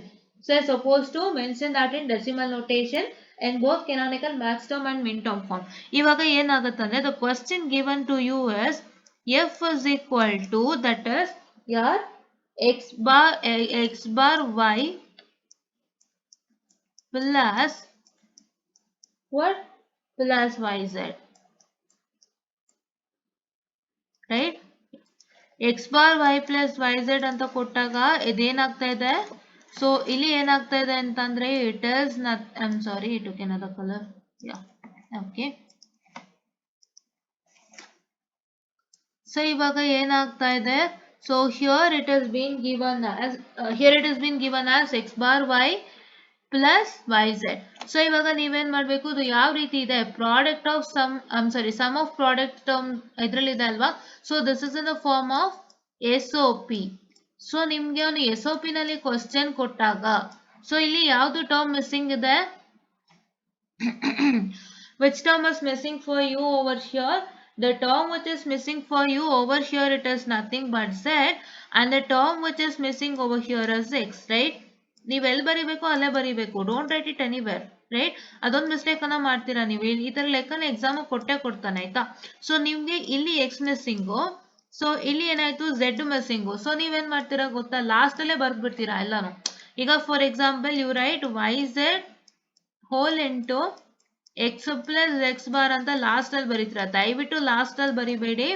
so I supposed to mention that in decimal notation in both canonical maxterm and minterm form ಇವಾಗ ಏನಾಗುತ್ತಂದ್ರೆ the question given to you is f is equal to that is your x bar y plus what plus yz right x bar y plus yz ಅಂತ ಕೊಟ್ಟಾಗ ಇದೇನಾಗ್ತಾ ಇದೆ so ಇಲ್ಲಿ ಏನಾಗ್ತಾ ಇದೆ ಅಂತಂದ್ರೆ it is not I'm sorry it took another color yeah okay so ಇವಾಗ ಏನಾಗ್ತಾ ಇದೆ so here it has been given as x bar y plus yz. So ಇವಾಗ ನೀವೇನ್ ಮಾಡಬೇಕು, ಇದು ಯಾವ ರೀತಿ ಇದೆ, product of sum of product term ಇದರಲ್ಲಿದೆ ಅಲ್ವಾ. So this is in the form of SOP. So ನಿಮ್ಗೆ ಅವನು SOP ನಲ್ಲಿ ಕ್ವಶನ್ ಕೊಟ್ಟಾಗ, ಸೊ ಇಲ್ಲಿ ಯಾವ್ದು ಟರ್ಮ್ ಮಿಸ್ಸಿಂಗ್ ಇದೆ, which term is missing for you over here? The term which is missing for you over here, it is nothing but z, and the term which is missing over here is x, right? ನೀವು ಎಲ್ಲಿ ಬರಿಬೇಕು ಅಲ್ಲೇ ಬರಿಬೇಕು, don't right it anywhere, right? ಅದೊಂದು mistake ಅನ್ನ ಮಾಡ್ತೀರಾ ನೀವು, ಈ ತರ ಲೆಕ್ಕನ ಎಕ್ಸಾಮ್ ಕೊಡ್ತಾನೆ ಆಯ್ತಾ. ಸೊ ನಿಮ್ಗೆ ಇಲ್ಲಿ x ಮಿಸ್ಸಿಂಗು, ಸೊ ಇಲ್ಲಿ ಏನಾಯ್ತು z ಮಿಸ್ಸಿಂಗು. ಸೊ ನೀವೇನ್ ಮಾಡ್ತೀರಾ ಗೊತ್ತಾ, ಲಾಸ್ಟ್ ಅಲ್ಲೇ ಬರ್ದ್ಬಿಡ್ತೀರಾ ಎಲ್ಲಾನು. ಈಗ for example you write yz whole into x plus x bar ಅಂತ ಲಾಸ್ಟ್ ಅಲ್ಲಿ ಬರೀತೀರಾ. ದಯವಿಟ್ಟು ಲಾಸ್ಟ್ ಅಲ್ಲಿ ಬರಿಬೇಡಿ,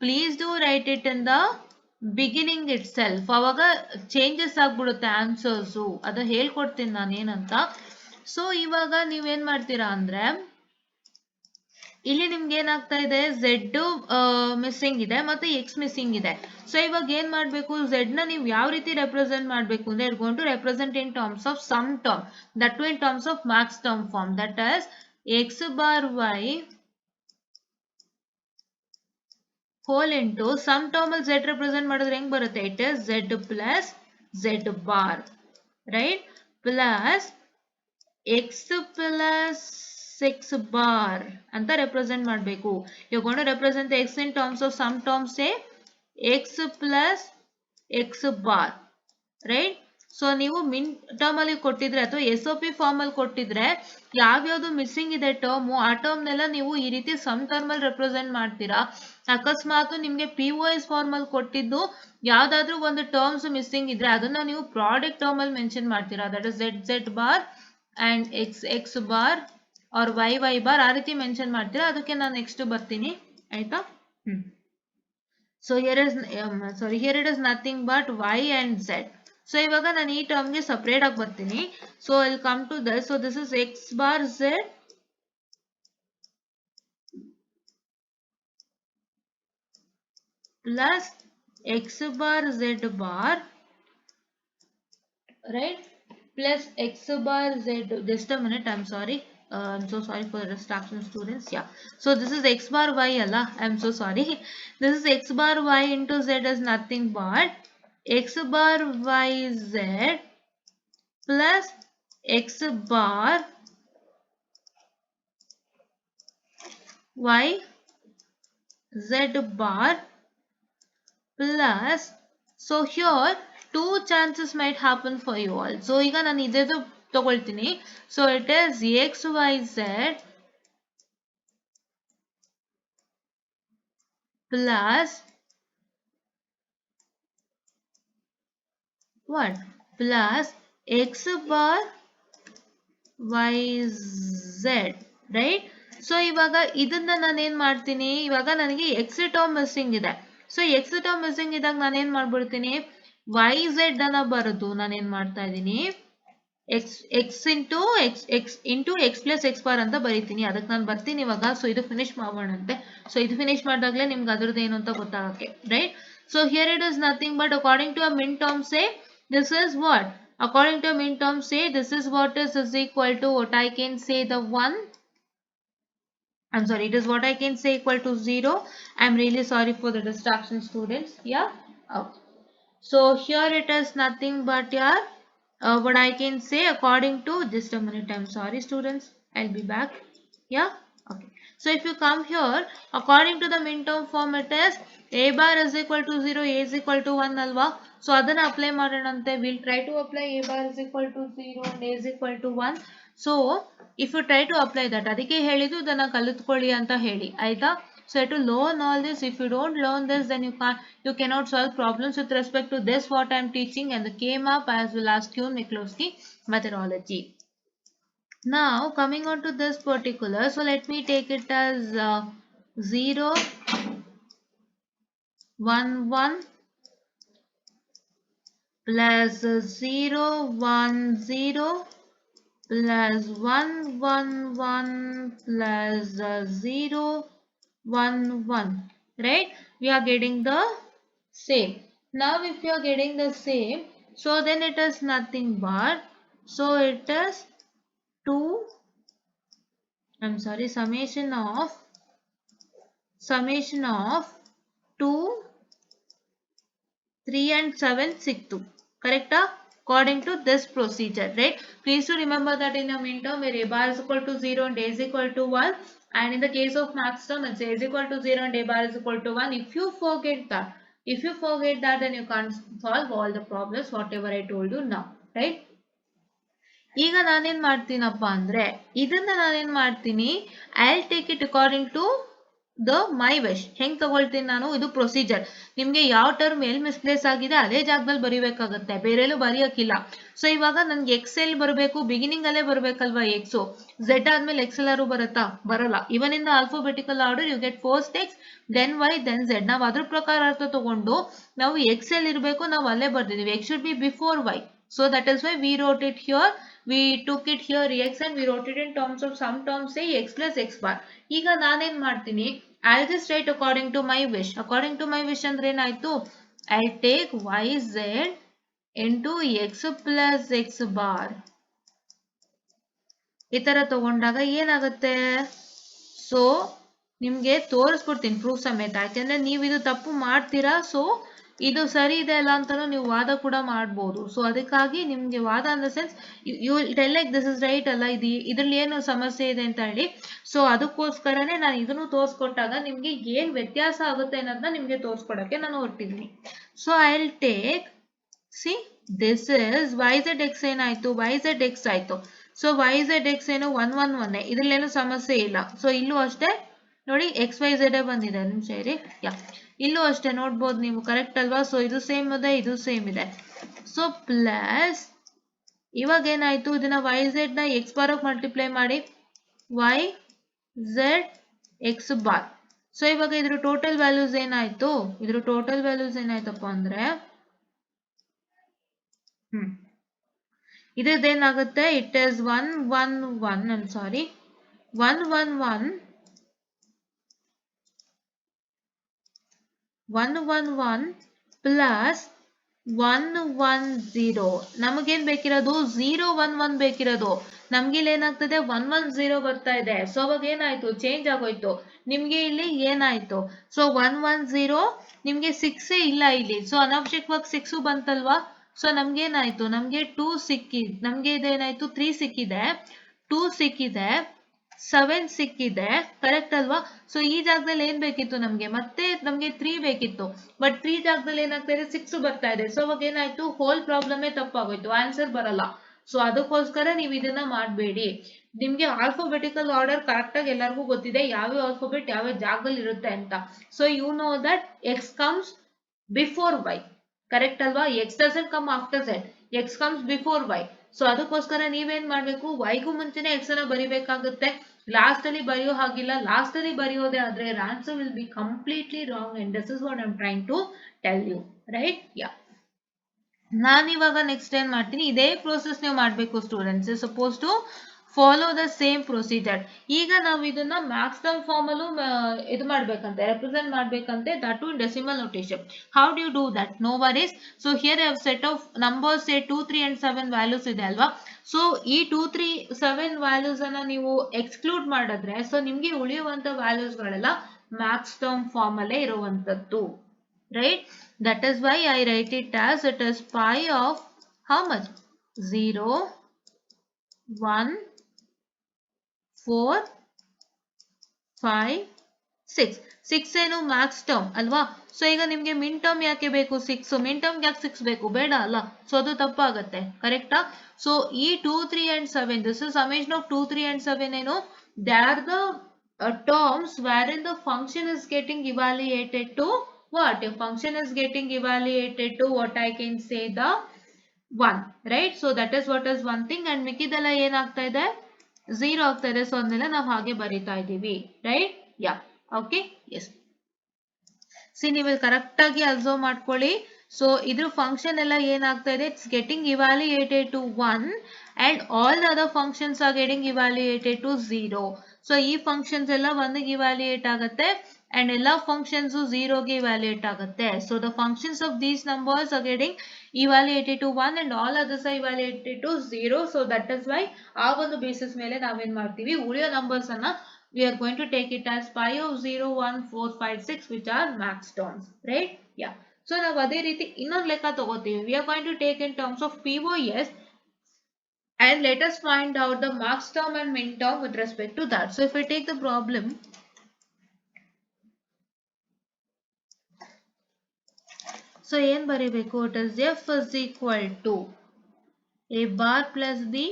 please do write it in the beginning itself. ಅವಾಗ ಚೇಂಜಸ್ ಆಗ್ಬಿಡುತ್ತೆ ಆನ್ಸರ್ಸು, ಅದು ಹೇಳ್ಕೊಡ್ತೀನಿ ನಾನು ಏನಂತ. ಸೊ ಇವಾಗ ನೀವೇನ್ ಮಾಡ್ತೀರಾ ಅಂದ್ರೆ, ಇಲ್ಲಿ ನಿಮ್ಗೆ ಏನಾಗ್ತಾ ಇದೆ, z ಮಿಸ್ಸಿಂಗ್ ಇದೆ ಮತ್ತೆ x ಮಿಸ್ಸಿಂಗ್ ಇದೆ. ಸೊ ಇವಾಗ ಏನ್ ಮಾಡ್ಬೇಕು, z ನ ನೀವು ಯಾವ ರೀತಿ ರೆಪ್ರೆಸೆಂಟ್ ಮಾಡ್ಬೇಕು ಅಂದ್ರೆ, it going to represent in terms of sum term, that to in terms of max term form, that is x bar y whole into sum term ಅಲ್ಲಿ z ರೆಪ್ರೆಸೆಂಟ್ ಮಾಡಿದ್ರೆ ಹೆಂಗ್ ಬರುತ್ತೆ, it is z plus z bar, right? Plus x plus x bar ಅಂತ represent ಮಾಡಬೇಕು. You going to represent x in terms of some terms, say x plus x bar, right? So ನೀವು ಮಿನ್ term ಅಲ್ಲಿ ಕೊಟ್ಟಿದ್ರೆ ಅಥವಾ SOP form ಅಲ್ಲಿ ಕೊಟ್ಟಿದ್ರೆ ಯಾವ್ಯಾವ್ದು missing ಇದೆ ಟರ್ಮು, ಆ ಟರ್ಮ್ನೆಲ್ಲ ನೀವು ಈ ರೀತಿ ಸಮ್ ಟರ್ಮ್ ಅಲ್ಲಿ ರೆಪ್ರೆಸೆಂಟ್ ಮಾಡ್ತೀರಾ. ಅಕಸ್ಮಾತ್ ನಿಮ್ಗೆ POS ಫಾರ್ಮ್ ಅಲ್ಲಿ ಕೊಟ್ಟಿದ್ದು ಯಾವ್ದಾದ್ರು ಒಂದು ಟರ್ಮ್ಸ್ ಮಿಸ್ಸಿಂಗ್ ಇದ್ರೆ ಅದನ್ನ ನೀವು ಪ್ರಾಡಕ್ಟ್ ಟರ್ಮ್ ಅಲ್ಲಿ ಮೆನ್ಷನ್ ಮಾಡ್ತೀರಾ, that is z bar and x bar or y bar, ಆ ರೀತಿ ಮೆನ್ಷನ್ ಮಾಡ್ತೀರಾ. ಅದಕ್ಕೆ ನಾನು ನೆಕ್ಸ್ಟ್ ಬರ್ತೀನಿ ಆಯ್ತಾ. So here it is nothing but y and z. So ಇವಾಗ ನಾನು ಈ ಟರ್ಮ್ಗೆ ಸಪರೇಟ್ ಆಗಿ ಬರ್ತೀನಿ. So I'll come to this. So this is x bar z plus x bar z bar, right? Plus x bar z. Just a minute, I'm sorry. I'm so sorry for the distraction, students. Yeah. So this is x bar y, Allah. I'm so sorry. This is x bar y into z is nothing but x bar y z plus x bar y z bar plus, so here two chances might happen for you all. So ಈಗ ನಾನು ಇದೇದು ತಗೊಳ್ತೀನಿ. So it is x y z plus what? Plus x bar y z, right? So ಇವಾಗ ಇದನ್ನ ನಾನು ಏನ್ ಮಾಡ್ತೀನಿ, ಇವಾಗ ನನಗೆ x ಟರ್ಮ್ ಮಿಸ್ಸಿಂಗ್ ಇದೆ. ಸೊ x ಟರ್ಮ್ ಮಿಸ್ಸಿಂಗ್ ಇದ್ದಾಗ ನಾನು ಏನ್ ಮಾಡ್ಬಿಡ್ತೀನಿ, y z ಅನ್ನ ಬರೆದು ನಾನು ಏನ್ ಮಾಡ್ತಾ ಇದ್ದೀನಿ, x into x plus x bar ಅಂತ ಬರೀತೀನಿ. ಅದಕ್ಕೆ ನಾನು ಬರ್ತೀನಿ ಇವಾಗ. ಸೊ ಇದು ಫಿನಿಶ್ ಮಾಡೋಣಂತೆ. ಸೊ ಇದು ಫಿನಿಶ್ ಮಾಡಿದಾಗಲೇ ನಿಮ್ಗೆ ಅದ್ರದ್ದು ಏನು ಅಂತ ಗೊತ್ತಾಗಕ್ಕೆ, right? So here it is nothing but according to a min term say this is what? According to min term say this is what is equal to what I can say the 1. I'm sorry, it is what I can say equal to 0. I'm really sorry for the distraction, students. Yeah. Okay. So here it is nothing but yeah, what I can say according to, just a minute, I'm sorry students, I'll be back. Yeah. Okay. So if you come here, according to the min term form, it is a bar is equal to 0, a is equal to 1 alva. So adana apply madanante, we'll try to apply a bar is equal to 0 and a is equal to 1. So if you try to apply that, ಅದಕ್ಕೆ ಹೇಳಿದ್ದು ಇದನ್ನ ಕಲಿತ್ಕೊಳ್ಳಿ ಅಂತ ಹೇಳಿ ಆಯ್ತಾ. So you have to learn all this. If you don't learn this, then you cannot solve problems with respect to this what I am teaching and the came-up as well as Kuhn-Miklowski methodology. Now coming on to this particular, so let me take it as 0 1 1 plus 0 1 0 plus 1 1 1 plus 0 1 1, right? We are getting the same. Now if you are getting the same, so then it is nothing but So it is 2, I'm sorry, summation of 2, 3 and 7, 6, 2. Correct? According to this procedure, right? Please to remember that in a min term where a bar is equal to 0 and a is equal to 1. And in the case of max term, it's a is equal to 0 and a bar is equal to 1. If you forget that, then you can't solve all the problems, whatever I told you now, right? ಈಗ ನಾನೇನ್ ಮಾಡ್ತೀನಪ್ಪ ಅಂದ್ರೆ ಇದನ್ನ ನಾನೇನ್ ಮಾಡ್ತೀನಿ, I'll take it according to the my wish. ಹೆಂಗ್ ತಗೊಳ್ತೀನಿ ನಾನು, ಇದು ಪ್ರೊಸೀಜರ್. ನಿಮ್ಗೆ ಯಾವ ಟರ್ಮ್ ಎಲ್ಲಿ ಮಿಸ್ಪ್ಲೇಸ್ ಆಗಿದೆ ಅದೇ ಜಾಗದಲ್ಲಿ ಬರಿಬೇಕಾಗುತ್ತೆ, ಬೇರೆಲ್ಲೂ ಬರೆಯೋಕ್ಕಿಲ್ಲ. ಸೊ ಇವಾಗ ನನ್ಗೆ ಎಕ್ಸ್ ಎಲ್ ಬರಬೇಕು, ಬಿಗಿನಿಂಗ್ ಅಲ್ಲೇ ಬರ್ಬೇಕಲ್ವಾ ಎಕ್ಸು. ಝೆಡ್ ಆದ್ಮೇಲೆ ಎಕ್ಸ್ ಎಲ್ಲಾರು ಬರುತ್ತಾ, ಬರಲ್ಲ. Even in the alphabetical order you get first x then y then z. ನಾವು ಅದ್ರ ಪ್ರಕಾರ ಅರ್ಥ ತಗೊಂಡು ನಾವು ಎಕ್ಸ್ ಎಲ್ ಇರಬೇಕು, ನಾವು ಅಲ್ಲೇ ಬರ್ದಿದೀವಿ. X should be before y. So that is why we wrote it here. We took it here x and we wrote it in terms of some terms say x plus x bar. ಈಗ ನಾನೇನ್ ಮಾಡ್ತೀನಿ, I'll just write according to my wish. According to my wish ಅಂದ್ರೆ ಏನಾಯ್ತು, I'll take yz into x plus x bar. ಈ ತರ ತಗೊಂಡಾಗ ಏನಾಗುತ್ತೆ, so ನಿಮ್ಗೆ ತೋರಿಸ್ಕೊಡ್ತೀನಿ ಪ್ರೂಫ್ ಸಮೇತ. ಯಾಕೆಂದ್ರೆ ನೀವು ಇದು ತಪ್ಪು ಮಾಡ್ತೀರಾ, ಸೊ ಇದು ಸರಿ ಇದೆ ಅಲ್ಲ ಅಂತಾನು ನೀವು ವಾದ ಕೂಡ ಮಾಡ್ಬೋದು. ಸೊ ಅದಕ್ಕಾಗಿ ನಿಮ್ಗೆ ವಾದ on the sense you tell like this is right ಅಲ್ಲ, ಇದ್ರಲ್ಲಿ ಏನು ಸಮಸ್ಯೆ ಇದೆ ಅಂತ ಹೇಳಿ. ಸೊ ಅದಕ್ಕೋಸ್ಕರನೇ ನಾನು ಇದನ್ನು ತೋರಿಸ್ಕೊಟ್ಟಾಗ ನಿಮ್ಗೆ ಏನ್ ವ್ಯತ್ಯಾಸ ಆಗುತ್ತೆ ಅನ್ನೋದನ್ನ ನಿಮ್ಗೆ ತೋರಿಸ್ಕೊಡಕ್ಕೆ ನಾನು ಹೊರಟಿದ್ದೀನಿ. So I will take, see this is yzx ಏನಾಯ್ತು, yzx ಆಯ್ತು. ಸೊ yzx ಏನು 1 1 1, ಇದ್ರಲ್ಲೇನು ಸಮಸ್ಯೆ ಇಲ್ಲ. ಸೊ ಇಲ್ಲೂ ಅಷ್ಟೇ ನೋಡಿ XYZ ಬಂದಿದೆ, ನಿಮಿಷ ಇರಿ. ಇಲ್ಲೂ ಅಷ್ಟೇ ನೋಡ್ಬೋದು ನೀವು, ಕರೆಕ್ಟ್ ಅಲ್ವಾ. ಸೊ ಇದು ಸೇಮ್ ಇದೆ, ಇದು ಸೇಮ್ ಇದೆ. ಸೊ ಪ್ಲಸ್ ಇವಾಗ ಏನಾಯ್ತು, ಇದನ್ನ YZ ನ x ಬಾರ್ ಮಲ್ಟಿಪ್ಲೈ ಮಾಡಿ, YZ x ಬಾರ್. ಸೊ ಇವಾಗ ಇದ್ರ ಟೋಟಲ್ ವ್ಯಾಲ್ಯೂಸ್ ಏನಾಯ್ತು, ಏನಾಯ್ತಪ್ಪ ಅಂದ್ರೆ ಇದೇನಾಗುತ್ತೆ, it is 1 1 1, I'm sorry 1 1 1 1 1 1 plus 1 1 0. ನಮಗೇನ್ ಬೇಕಿರೋದು 0 1 1 ಬೇಕಿರೋದು. ನಮ್ಗೆ ಇಲ್ಲಿ ಏನಾಗ್ತದೆ 1 1 0 ಬರ್ತಾ ಇದೆ. ಸೊ ಅವಾಗ ಏನಾಯ್ತು, ಚೇಂಜ್ ಆಗೋಯ್ತು. ನಿಮ್ಗೆ ಇಲ್ಲಿ ಏನಾಯ್ತು, ಸೊ 1 1 0 ನಿಮ್ಗೆ 6 ಇಲ್ಲ ಇಲ್ಲಿ. ಸೊ ಅನಾವಶ್ಯಕವಾಗಿ 6 ಬಂತಲ್ವಾ. ಸೊ ನಮ್ಗೇನಾಯ್ತು, ನಮ್ಗೆ 2 ಸಿಕ್ಕಿದೆ, ನಮ್ಗೆ ಇದೇನಾಯ್ತು 3 ಸಿಕ್ಕಿದೆ, 2 ಸಿಕ್ಕಿದೆ, 7 ಸಿಕ್ಕಿದೆ, ಕರೆಕ್ಟ್ ಅಲ್ವಾ. ಸೊ ಈ ಜಾಗದಲ್ಲಿ ಏನ್ ಬೇಕಿತ್ತು ನಮ್ಗೆ, ಮತ್ತೆ ನಮ್ಗೆ 3 ಬೇಕಿತ್ತು, ಬಟ್ 3 ಜಾಗದಲ್ಲಿ ಏನಾಗ್ತಾ ಇದೆ 6 ಬರ್ತಾ ಇದೆ. ಸೊ ಅವಾಗ ಏನಾಯ್ತು, ಹೋಲ್ ಪ್ರಾಬ್ಲಮೇ ತಪ್ಪಾಗೋಯ್ತು, ಆನ್ಸರ್ ಬರಲ್ಲ. ಸೊ ಅದಕ್ಕೋಸ್ಕರ ನೀವು ಇದನ್ನ ಮಾಡಬೇಡಿ. ನಿಮ್ಗೆ ಆಲ್ಫಾಬೆಟಿಕಲ್ ಆರ್ಡರ್ ಕರೆಕ್ಟ್ ಆಗಿ ಎಲ್ಲರಿಗೂ ಗೊತ್ತಿದೆ, ಯಾವ ಆಲ್ಫಾಬೆಟ್ ಯಾವ ಜಾಗದಲ್ಲಿ ಇರುತ್ತೆ ಅಂತ. So you know that x comes before y, correct ಅಲ್ವಾ. X doesn't come after z, x comes before y. So ಅದಕ್ಕೋಸ್ಕರ ನೀವೇನ್ ಮಾಡ್ಬೇಕು, ವೈಗೂ ಮುಂಚೆನೆ ಎಕ್ಸ್ ಅನ್ನ ಬರಿಬೇಕಾಗುತ್ತೆ, ಲಾಸ್ಟ್ ಅಲ್ಲಿ ಬರೆಯೋ ಹಾಗಿಲ್ಲ. ಲಾಸ್ಟ್ ಅಲ್ಲಿ ಬರೆಯೋದೇ ಆದ್ರೆ answer will be completely wrong, and this is what I am trying to tell you, right. ನಾನಿವಾಗ ನೆಕ್ಸ್ಟ್ ಏನ್ ಮಾಡ್ತೀನಿ, ಇದೇ ಪ್ರೋಸೆಸ್ ನೀವು ಮಾಡ್ಬೇಕು students. Suppose to follow the same procedure. ಈಗ ನಾವು ಇದನ್ನ ಮ್ಯಾಕ್ಸ್ ಟರ್ಮ್ ಫಾರ್ಮ್ ಅಲ್ಲೂ ಇದು ಮಾಡ್ಬೇಕಂತೆ, ರೆಪ್ರೆಸೆಂಟ್ ಮಾಡ್ಬೇಕಂತೆ, that to decimal notation. How do you do that, no worries. So here I have set of numbers, 2 3 and 7 values ಇದೆ ಅಲ್ವಾ. So ಈ 2 3 7 ವ್ಯಾಲ್ಯೂಸ್ ಅನ್ನ ನೀವು ಎಕ್ಸ್ಕ್ಲೂಡ್ ಮಾಡಿದ್ರೆ, ಸೊ ನಿಮ್ಗೆ ಉಳಿಯುವಂತ ವ್ಯಾಲ್ಯೂಸ್ ಗಳೆಲ್ಲ ಮ್ಯಾಕ್ಸ್ ಟರ್ಮ್ ಫಾರ್ಮ್ ಅಲ್ಲೇ ಇರುವಂತದ್ದು, right? That is why I write it as it is pi of how much, 0 1 4 5 6. 6 ಏನು ಮ್ಯಾಕ್ಸ್ ಟರ್ಮ್ ಅಲ್ವಾ. ಸೊ ಈಗ ನಿಮ್ಗೆ ಮಿನ್ ಟರ್ಮ್ ಯಾಕೆ ಬೇಕು 6, ಮಿನ್ ಟರ್ಮ್ ಯಾಕೆ 6 ಬೇಕು, ಬೇಡ ಅಲ್ಲ. ಸೊ ಅದು ತಪ್ಪಾಗತ್ತೆ, ಕರೆಕ್ಟಾ. ಸೊ ಈ 2 3 and 7, this is summation of 2 3 and 7 ಏನು, they are the terms wherein the function is getting evaluated to what, a function is getting evaluated to what I can say the 1, right. So that is what is one thing, and ಮಿಕ್ಕಿದೆಲ್ಲ ಏನಾಗ್ತಾ ಇದೆ 0 ಆಗ್ತಾ ಇದೆ. So ಅದನ್ನೆಲ್ಲ ನಾವು ಹಾಗೆ ಬರಿತಾ ಇದೀವಿ, right. Okay, yes. See ನೀವು ಕರೆಕ್ಟ್ ಆಗಿ ಅಬ್ಸರ್ವ್ ಮಾಡ್ಕೊಳ್ಳಿ. ಸೊ ಇದ್ರ ಫಂಕ್ಷನ್ ಎಲ್ಲ ಏನಾಗ್ತಾ ಇದೆ, it's getting evaluated to 1 and all the other functions are getting evaluated to 0. So ಈ ಫಂಕ್ಷನ್ಸ್ ಎಲ್ಲ 1ಗೆ ಇವ್ಯಾಲ್ಯೂಯೇಟ್ ಆಗುತ್ತೆ, and ಎಲ್ಲ functions 0 ಗೆ evaluate ಆಗುತ್ತೆ. So the functions of these numbers are getting evaluated to 1 and all others are evaluated to 0. So that is why ಆ ಒಂದು basis ಮೇಲೆ ನಾವೇನ್ ಮಾಡ್ತೀವಿ ಉಳಿಯೋ numbers ಅನ್ನ we are going to take it as pi of 0, 1, 4, 5, 6 which are max terms, right? Yeah. So ನಾವು ಅದೇ ರೀತಿ ಇನ್ನೊಂದು ಲೆಕ್ಕ ತಗೋತೀವಿ. We are going to take in terms of POS and let us find out the max term and min term with respect to that. So if I take the problem, so ಏನು ಬರೀಬೇಕು? It is f is equal to a bar plus b.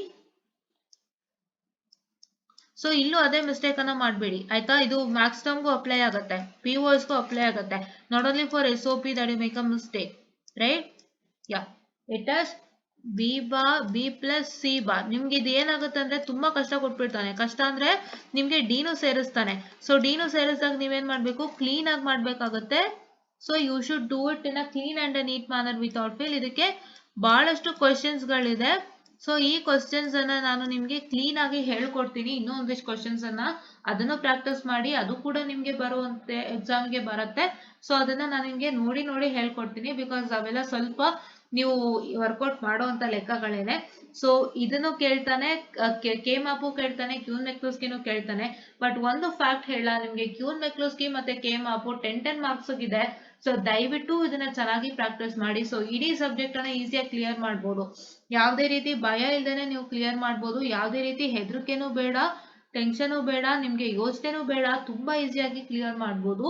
So ಇಲ್ಲೂ ಅದೇ mistake ಅನ್ನ ಮಾಡಬೇಡಿ ಆಯ್ತಾ. ಇದು Max ಟರ್ಮ್ಗೂ apply ಆಗುತ್ತೆ, POSಗೂ apply ಆಗುತ್ತೆ. Not only for SOP that you make a mistake, right? Yeah, it is b bar b plus c bar. ನಿಮ್ಗೆ ಇದು ಏನಾಗುತ್ತೆ ಅಂದ್ರೆ ತುಂಬಾ ಕಷ್ಟ ಕೊಟ್ಬಿಡ್ತಾನೆ. ಕಷ್ಟ ಅಂದ್ರೆ ನಿಮ್ಗೆ ಡಿನು ಸೇರಿಸ್ತಾನೆ. ಸೊ ಡಿನು ಸೇರಿಸಿದಾಗ ನೀವೇನ್ ಮಾಡ್ಬೇಕು? ಕ್ಲೀನ್ ಆಗಿ ಮಾಡ್ಬೇಕಾಗುತ್ತೆ. So you should do it in a clean and a neat manner without fail. ಇದಕ್ಕೆ ಬಹಳಷ್ಟು ಕ್ವಶನ್ಸ್ ಗಳಿದೆ. ಸೊ ಈ ಕ್ವಶನ್ಸ್ ಅನ್ನ ನಾನು ನಿಮ್ಗೆ ಕ್ಲೀನ್ ಆಗಿ ಹೇಳ್ಕೊಡ್ತೀನಿ. ಇನ್ನೂ ಒಂದಿಷ್ಟು ಕ್ವಶನ್ಸ್ ಅನ್ನ ಅದನ್ನು ಪ್ರಾಕ್ಟೀಸ್ ಮಾಡಿ, ಅದು ಕೂಡ ನಿಮ್ಗೆ ಬರುವಂತೆ ಎಕ್ಸಾಮ್ಗೆ ಬರುತ್ತೆ. ಸೊ ಅದನ್ನ ನಾನು ನಿಮ್ಗೆ ನೋಡಿ ನೋಡಿ ಹೇಳ್ಕೊಡ್ತೀನಿ. ಬಿಕಾಸ್ ಅವೆಲ್ಲ ಸ್ವಲ್ಪ ನೀವು ವರ್ಕೌಟ್ ಮಾಡುವಂತ ಲೆಕ್ಕಗಳೇನೆ. ಸೊ ಇದನ್ನು ಕೇಳ್ತಾನೆ, ಕೆ ಮಾಪು ಕೇಳ್ತಾನೆ, ಕ್ಯೂನ್ ಮೆಕ್ಲೋಸ್ಕಿನೂ ಕೇಳ್ತಾನೆ. ಬಟ್ ಒಂದು ಫ್ಯಾಕ್ಟ್ ಹೇಳ ನಿಮ್ಗೆ, ಕ್ಯೂನ್ ಮೆಕ್ಲೋಸ್ಕಿ ಮತ್ತೆ ಕೆ ಮಾಪು 10 ಮಾರ್ಕ್ಸ್ ಇದೆ. ಸೊ ದಯವಿಟ್ಟು ಇದನ್ನ ಚೆನ್ನಾಗಿ ಪ್ರಾಕ್ಟೀಸ್ ಮಾಡಿ. ಸೊ ಇಡೀ ಸಬ್ಜೆಕ್ಟ್ ಅನ್ನ ಈಸಿಯಾಗಿ ಕ್ಲಿಯರ್ ಮಾಡ್ಬೋದು. ಯಾವುದೇ ರೀತಿ ಭಯ ಇಲ್ದೇನೆ ನೀವು ಕ್ಲಿಯರ್ ಮಾಡ್ಬೋದು. ಯಾವುದೇ ರೀತಿ ಹೆದರಿಕೆನೂ ಬೇಡ, ಟೆನ್ಷನು ಬೇಡ, ನಿಮ್ಗೆ ಯೋಚನೆನೂ ಬೇಡ. ತುಂಬಾ ಈಸಿಯಾಗಿ ಕ್ಲಿಯರ್ ಮಾಡ್ಬೋದು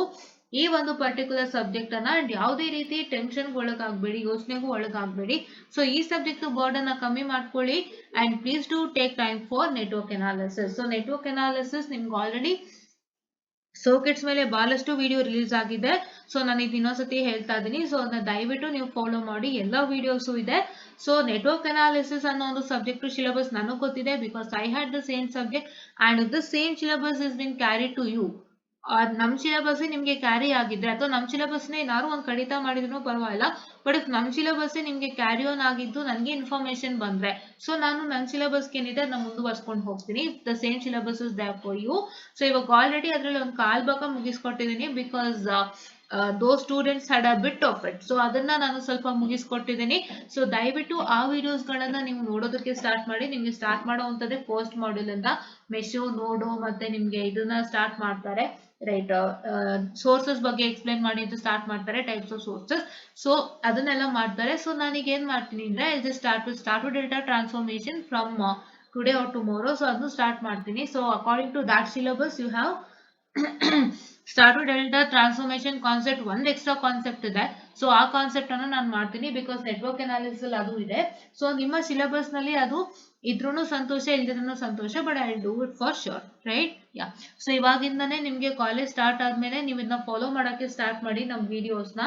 ಈ ಒಂದು ಪರ್ಟಿಕ್ಯುಲರ್ ಸಬ್ಜೆಕ್ಟ್ ಅನ್ನ. ಅಂಡ್ ಯಾವುದೇ ರೀತಿ ಟೆನ್ಷನ್ಗೆ ಒಳಗಾಗಬೇಡಿ, ಯೋಚನೆಗೂ ಒಳಗಾಗಬೇಡಿ. ಸೊ ಈ ಸಬ್ಜೆಕ್ಟ್ ಬರ್ಡನ್ ಕಮ್ಮಿ ಮಾಡ್ಕೊಳ್ಳಿ. And please to take time for network analysis. So network analysis ನಿಮ್ಗೆ ಆಲ್ರೆಡಿ ಸರ್ಕ್ಯೂಟ್ಸ್ ಮೇಲೆ ಬಹಳಷ್ಟು ವಿಡಿಯೋ ರಿಲೀಸ್ ಆಗಿದೆ. ಸೊ ನಾನು ಇದು ಇನ್ನೊಂದ್ಸತಿ ಹೇಳ್ತಾ ಇದ್ದೀನಿ. ಸೊ ಅದನ್ನ ದಯವಿಟ್ಟು ನೀವು ಫಾಲೋ ಮಾಡಿ, ಎಲ್ಲ ವಿಡಿಯೋಸು ಇದೆ. ಸೊ ನೆಟ್ವರ್ಕ್ ಅನಾಲಿಸಿಸ್ ಅನ್ನೋ ಒಂದು ಸಬ್ಜೆಕ್ಟ್ ಸಿಲೆಬಸ್ ನನಗೆ ಗೊತ್ತಿದೆ. Because I had the same subject and the same syllabus is been carry to you. ನಮ್ ಸಿಲೆಬಸ್ ನಿಮ್ಗೆ ಕ್ಯಾರಿ ಆಗಿದ್ರೆ, ಅಥವಾ ನಮ್ ಸಿಲೆಬಸ್ನೇ ಏನಾದ್ರು ಒಂದು ಕಡಿತ ಮಾಡಿದ್ರು ಪರವಾಗಿಲ್ಲ. ಬಟ್ ಇಫ್ ನಮ್ ಸಿಲೆಬಸ್ ನಿಮ್ಗೆ ಕ್ಯಾರಿ ಆನ್ ಆಗಿದ್ದು ನನಗೆ ಇನ್ಫಾರ್ಮೇಶನ್ ಬಂದ್ರೆ, ಸೊ ನಾನು ನನ್ನ ಸಿಲೆಬಸ್ ಏನಿದೆ ಅದನ್ನ ಮುಂದುವರ್ಸ್ಕೊಂಡು ಹೋಗ್ತೀನಿ. The same syllabus is there for you. So ಇವಾಗ ಆಲ್ರೆಡಿ ಅದ್ರಲ್ಲಿ ಒಂದು ಕಾಲ್ ಭಾಗ ಮುಗಿಸ್ಕೊಟ್ಟಿದ್ದೀನಿ. Because those students had a bit of it. So ಅದನ್ನ ನಾನು ಸ್ವಲ್ಪ ಮುಗಿಸ್ಕೊಟ್ಟಿದ್ದೀನಿ. ಸೊ ದಯವಿಟ್ಟು ಆ ವಿಡಿಯೋಸ್ ಗಳನ್ನ ನೀವು ನೋಡೋದಕ್ಕೆ ಸ್ಟಾರ್ಟ್ ಮಾಡಿ. ನಿಮ್ಗೆ ಸ್ಟಾರ್ಟ್ ಮಾಡುವಂತದ್ದೇ ಫಸ್ಟ್ ಮಾಡ್ಯೂಲ್ ಇಂದ ಮೆಶೋ, ನೋಡೋ ಮತ್ತೆ ನಿಮ್ಗೆ ಇದನ್ನ ಸ್ಟಾರ್ಟ್ ಮಾಡ್ತಾರೆ, ರೈಟ್? ಸೋರ್ಸಸ್ ಬಗ್ಗೆ ಎಕ್ಸ್ಪ್ಲೈನ್ ಮಾಡಿ ಅಂತ ಸ್ಟಾರ್ಟ್ ಮಾಡ್ತಾರೆ, ಟೈಪ್ಸ್ ಆಫ್ ಸೋರ್ಸಸ್. ಸೊ ಅದನ್ನೆಲ್ಲ ಮಾಡ್ತಾರೆ. ಸೊ ನಾನೀಗ ಏನ್ ಮಾಡ್ತೀನಿ ಅಂದ್ರೆ I just start to delta transformation from today or tomorrow. So ಅದನ್ನು ಸ್ಟಾರ್ಟ್ ಮಾಡ್ತೀನಿ. So according to that syllabus you have start to delta transformation concept ಒಂದು ಎಕ್ಸ್ಟ್ರಾ ಕಾನ್ಸೆಪ್ಟ್ ಇದೆ. ಸೊ ಆ ಕಾನ್ಸೆಪ್ಟ್ ಅನ್ನು ನಾನು ಮಾಡ್ತೀನಿ. ಬಿಕಾಸ್ ನೆಟ್ವರ್ಕ್ ಅನಾಲಿಸಿಸ್ ಅದು ಇದೆ. ಸೊ ನಿಮ್ಮ ಸಿಲೆಬಸ್ ನಲ್ಲಿ ಅದು ಇದ್ರೂ ಸಂತೋಷ, ಇಲ್ದಿದ್ರೂ ಸಂತೋಷ. But I do it for sure, right? Yeah. So ಇವಾಗಿಂದಾನೇ ನಿಮ್ಗೆ ಕಾಲೇಜ್ ಸ್ಟಾರ್ಟ್ ಆದ್ಮೇಲೆ ನೀವು ಇದನ್ನ ಫಾಲೋ ಮಾಡಕ್ಕೆ ಸ್ಟಾರ್ಟ್ ಮಾಡಿ ನಮ್ ವಿಡಿಯೋಸ್ನ.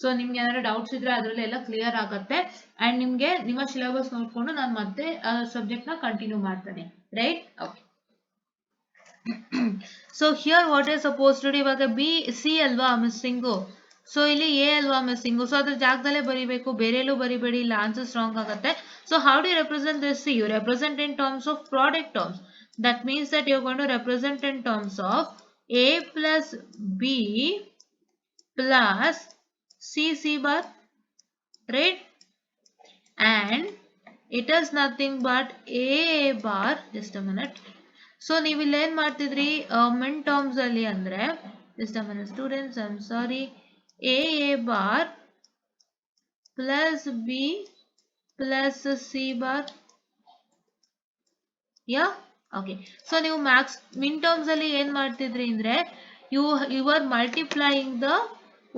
ಸೊ ನಿಮ್ಗೆ ಏನಾದ್ರು ಡೌಟ್ಸ್ ಇದ್ರೆ ಅದರಲ್ಲಿ ಎಲ್ಲ ಕ್ಲಿಯರ್ ಆಗುತ್ತೆ. ಅಂಡ್ ನಿಮ್ಗೆ ನಿಮ್ಮ ಸಿಲೆಬಸ್ ನೋಡ್ಕೊಂಡು ನಾನು ಮತ್ತೆ ಸಬ್ಜೆಕ್ಟ್ ನ ಕಂಟಿನ್ಯೂ ಮಾಡ್ತೇನೆ, right? Okay. So here what is suppose to ಇವಾಗ ಬಿ ಸಿ ಅಲ್ವಾ ಮಿಸ್ಸಿಂಗು. ಸೊ ಇಲ್ಲಿ ಎ ಅಲ್ವಾ ಮಿಸ್ಸಿಂಗು. ಸೊ ಅದ್ರ ಜಾಗದಲ್ಲೇ ಬರಿಬೇಕು, ಬೇರೆ ಎಲ್ಲೂ ಬರಿಬೇಡಿ, ಇಲ್ಲ ಆನ್ಸರ್ ರಾಂಗ್ ಆಗುತ್ತೆ. So how do represent this? C you represent in terms of product terms. That means that you are going to represent in terms of A plus B plus C bar, right? And it is nothing but A bar. Just a minute. So ನೀವು ಇಲ್ಲಿ ಏನ್ ಮಾಡ್ತಿದ್ರಿ ಮಿನ್ terms ಅಲ್ಲಿ ಅಂದ್ರೆ, just a minute students, I'm sorry, A bar plus B plus C bar. Yeah. Okay. So ನೀವು min terms ಅಲ್ಲಿ ಏನ್ ಮಾಡ್ತಿದ್ರಿ ಅಂದ್ರೆ you are multiplying the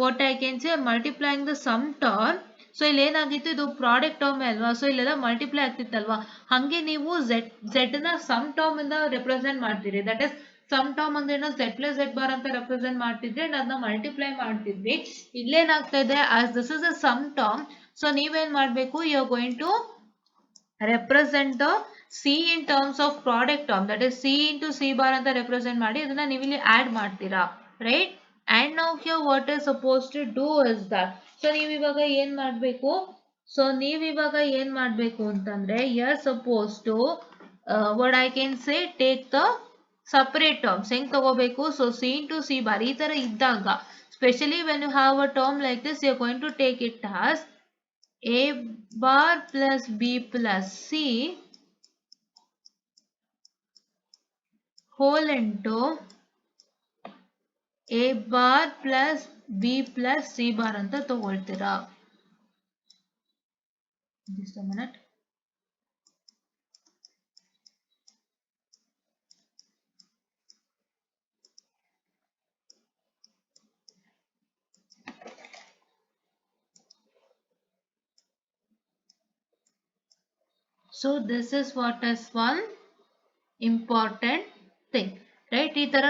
what I can say multiplying the sum term. So ಇಲ್ಲಿ ಏನಾಗಿತ್ತು, ಇದು product term ಅಲ್ವಾ. So ಇಲ್ಲೆಲ್ಲ ಮಲ್ಟಿಪ್ಲೈ ಆಗ್ತಿತ್ತಲ್ವಾ. ಹಂಗೆ ನೀವು ಝೆಡ್ ನ ಸಮ್ ಟರ್ಮ್ ಇಂದ ರೆಪ್ರೆಸೆಂಟ್ ಮಾಡ್ತೀರಿ. ದಟ್ ಇಸ್ ಸಮ್ ಟರ್ಮ್ ಅಂದ್ರೆ ಝೆಡ್ ಪ್ಲಸ್ ಝೆಡ್ ಬಾರ್ ಅಂತ ರೆಪ್ರೆಸೆಂಟ್ ಮಾಡ್ತಿದ್ರಿ ಅಂಡ್ ಅದನ್ನ ಮಲ್ಟಿಪ್ಲೈ ಮಾಡ್ತಿದ್ವಿ. ಇಲ್ಲೇನಾಗ್ತಾ ಇದೆ, as this is a sum term. So ನೀವೇನ್ ಮಾಡ್ಬೇಕು, you are going to represent the C in terms of product term. That is C into C bar ಅಂತ represent ಮಾಡಿ ಅದನ್ನ ನೀವು ಇಲ್ಲಿ add ಮಾಡ್ತೀರಾ, right? And now here what is supposed to do is that, so ನೀವು ಇವಾಗ ಏನ್ ಮಾಡ್ಬೇಕು, so ನೀವು ಇವಾಗ ಏನ್ ಮಾಡ್ಬೇಕು ಅಂತಂದ್ರೆ you are supposed to what I can say take the separate terms ಹೆಂಗ್ ತಗೋಬೇಕು so c into c bar ಈ ತರ ಇದ್ದಾಗ especially when you have a term like this you are going to take it as a bar plus b plus c whole into a bar plus b plus c bar ಅಂತ ತಗೊಳ್ತೀರಾ. Just a minute. So this is what is one important thing, right? ಈ ತರ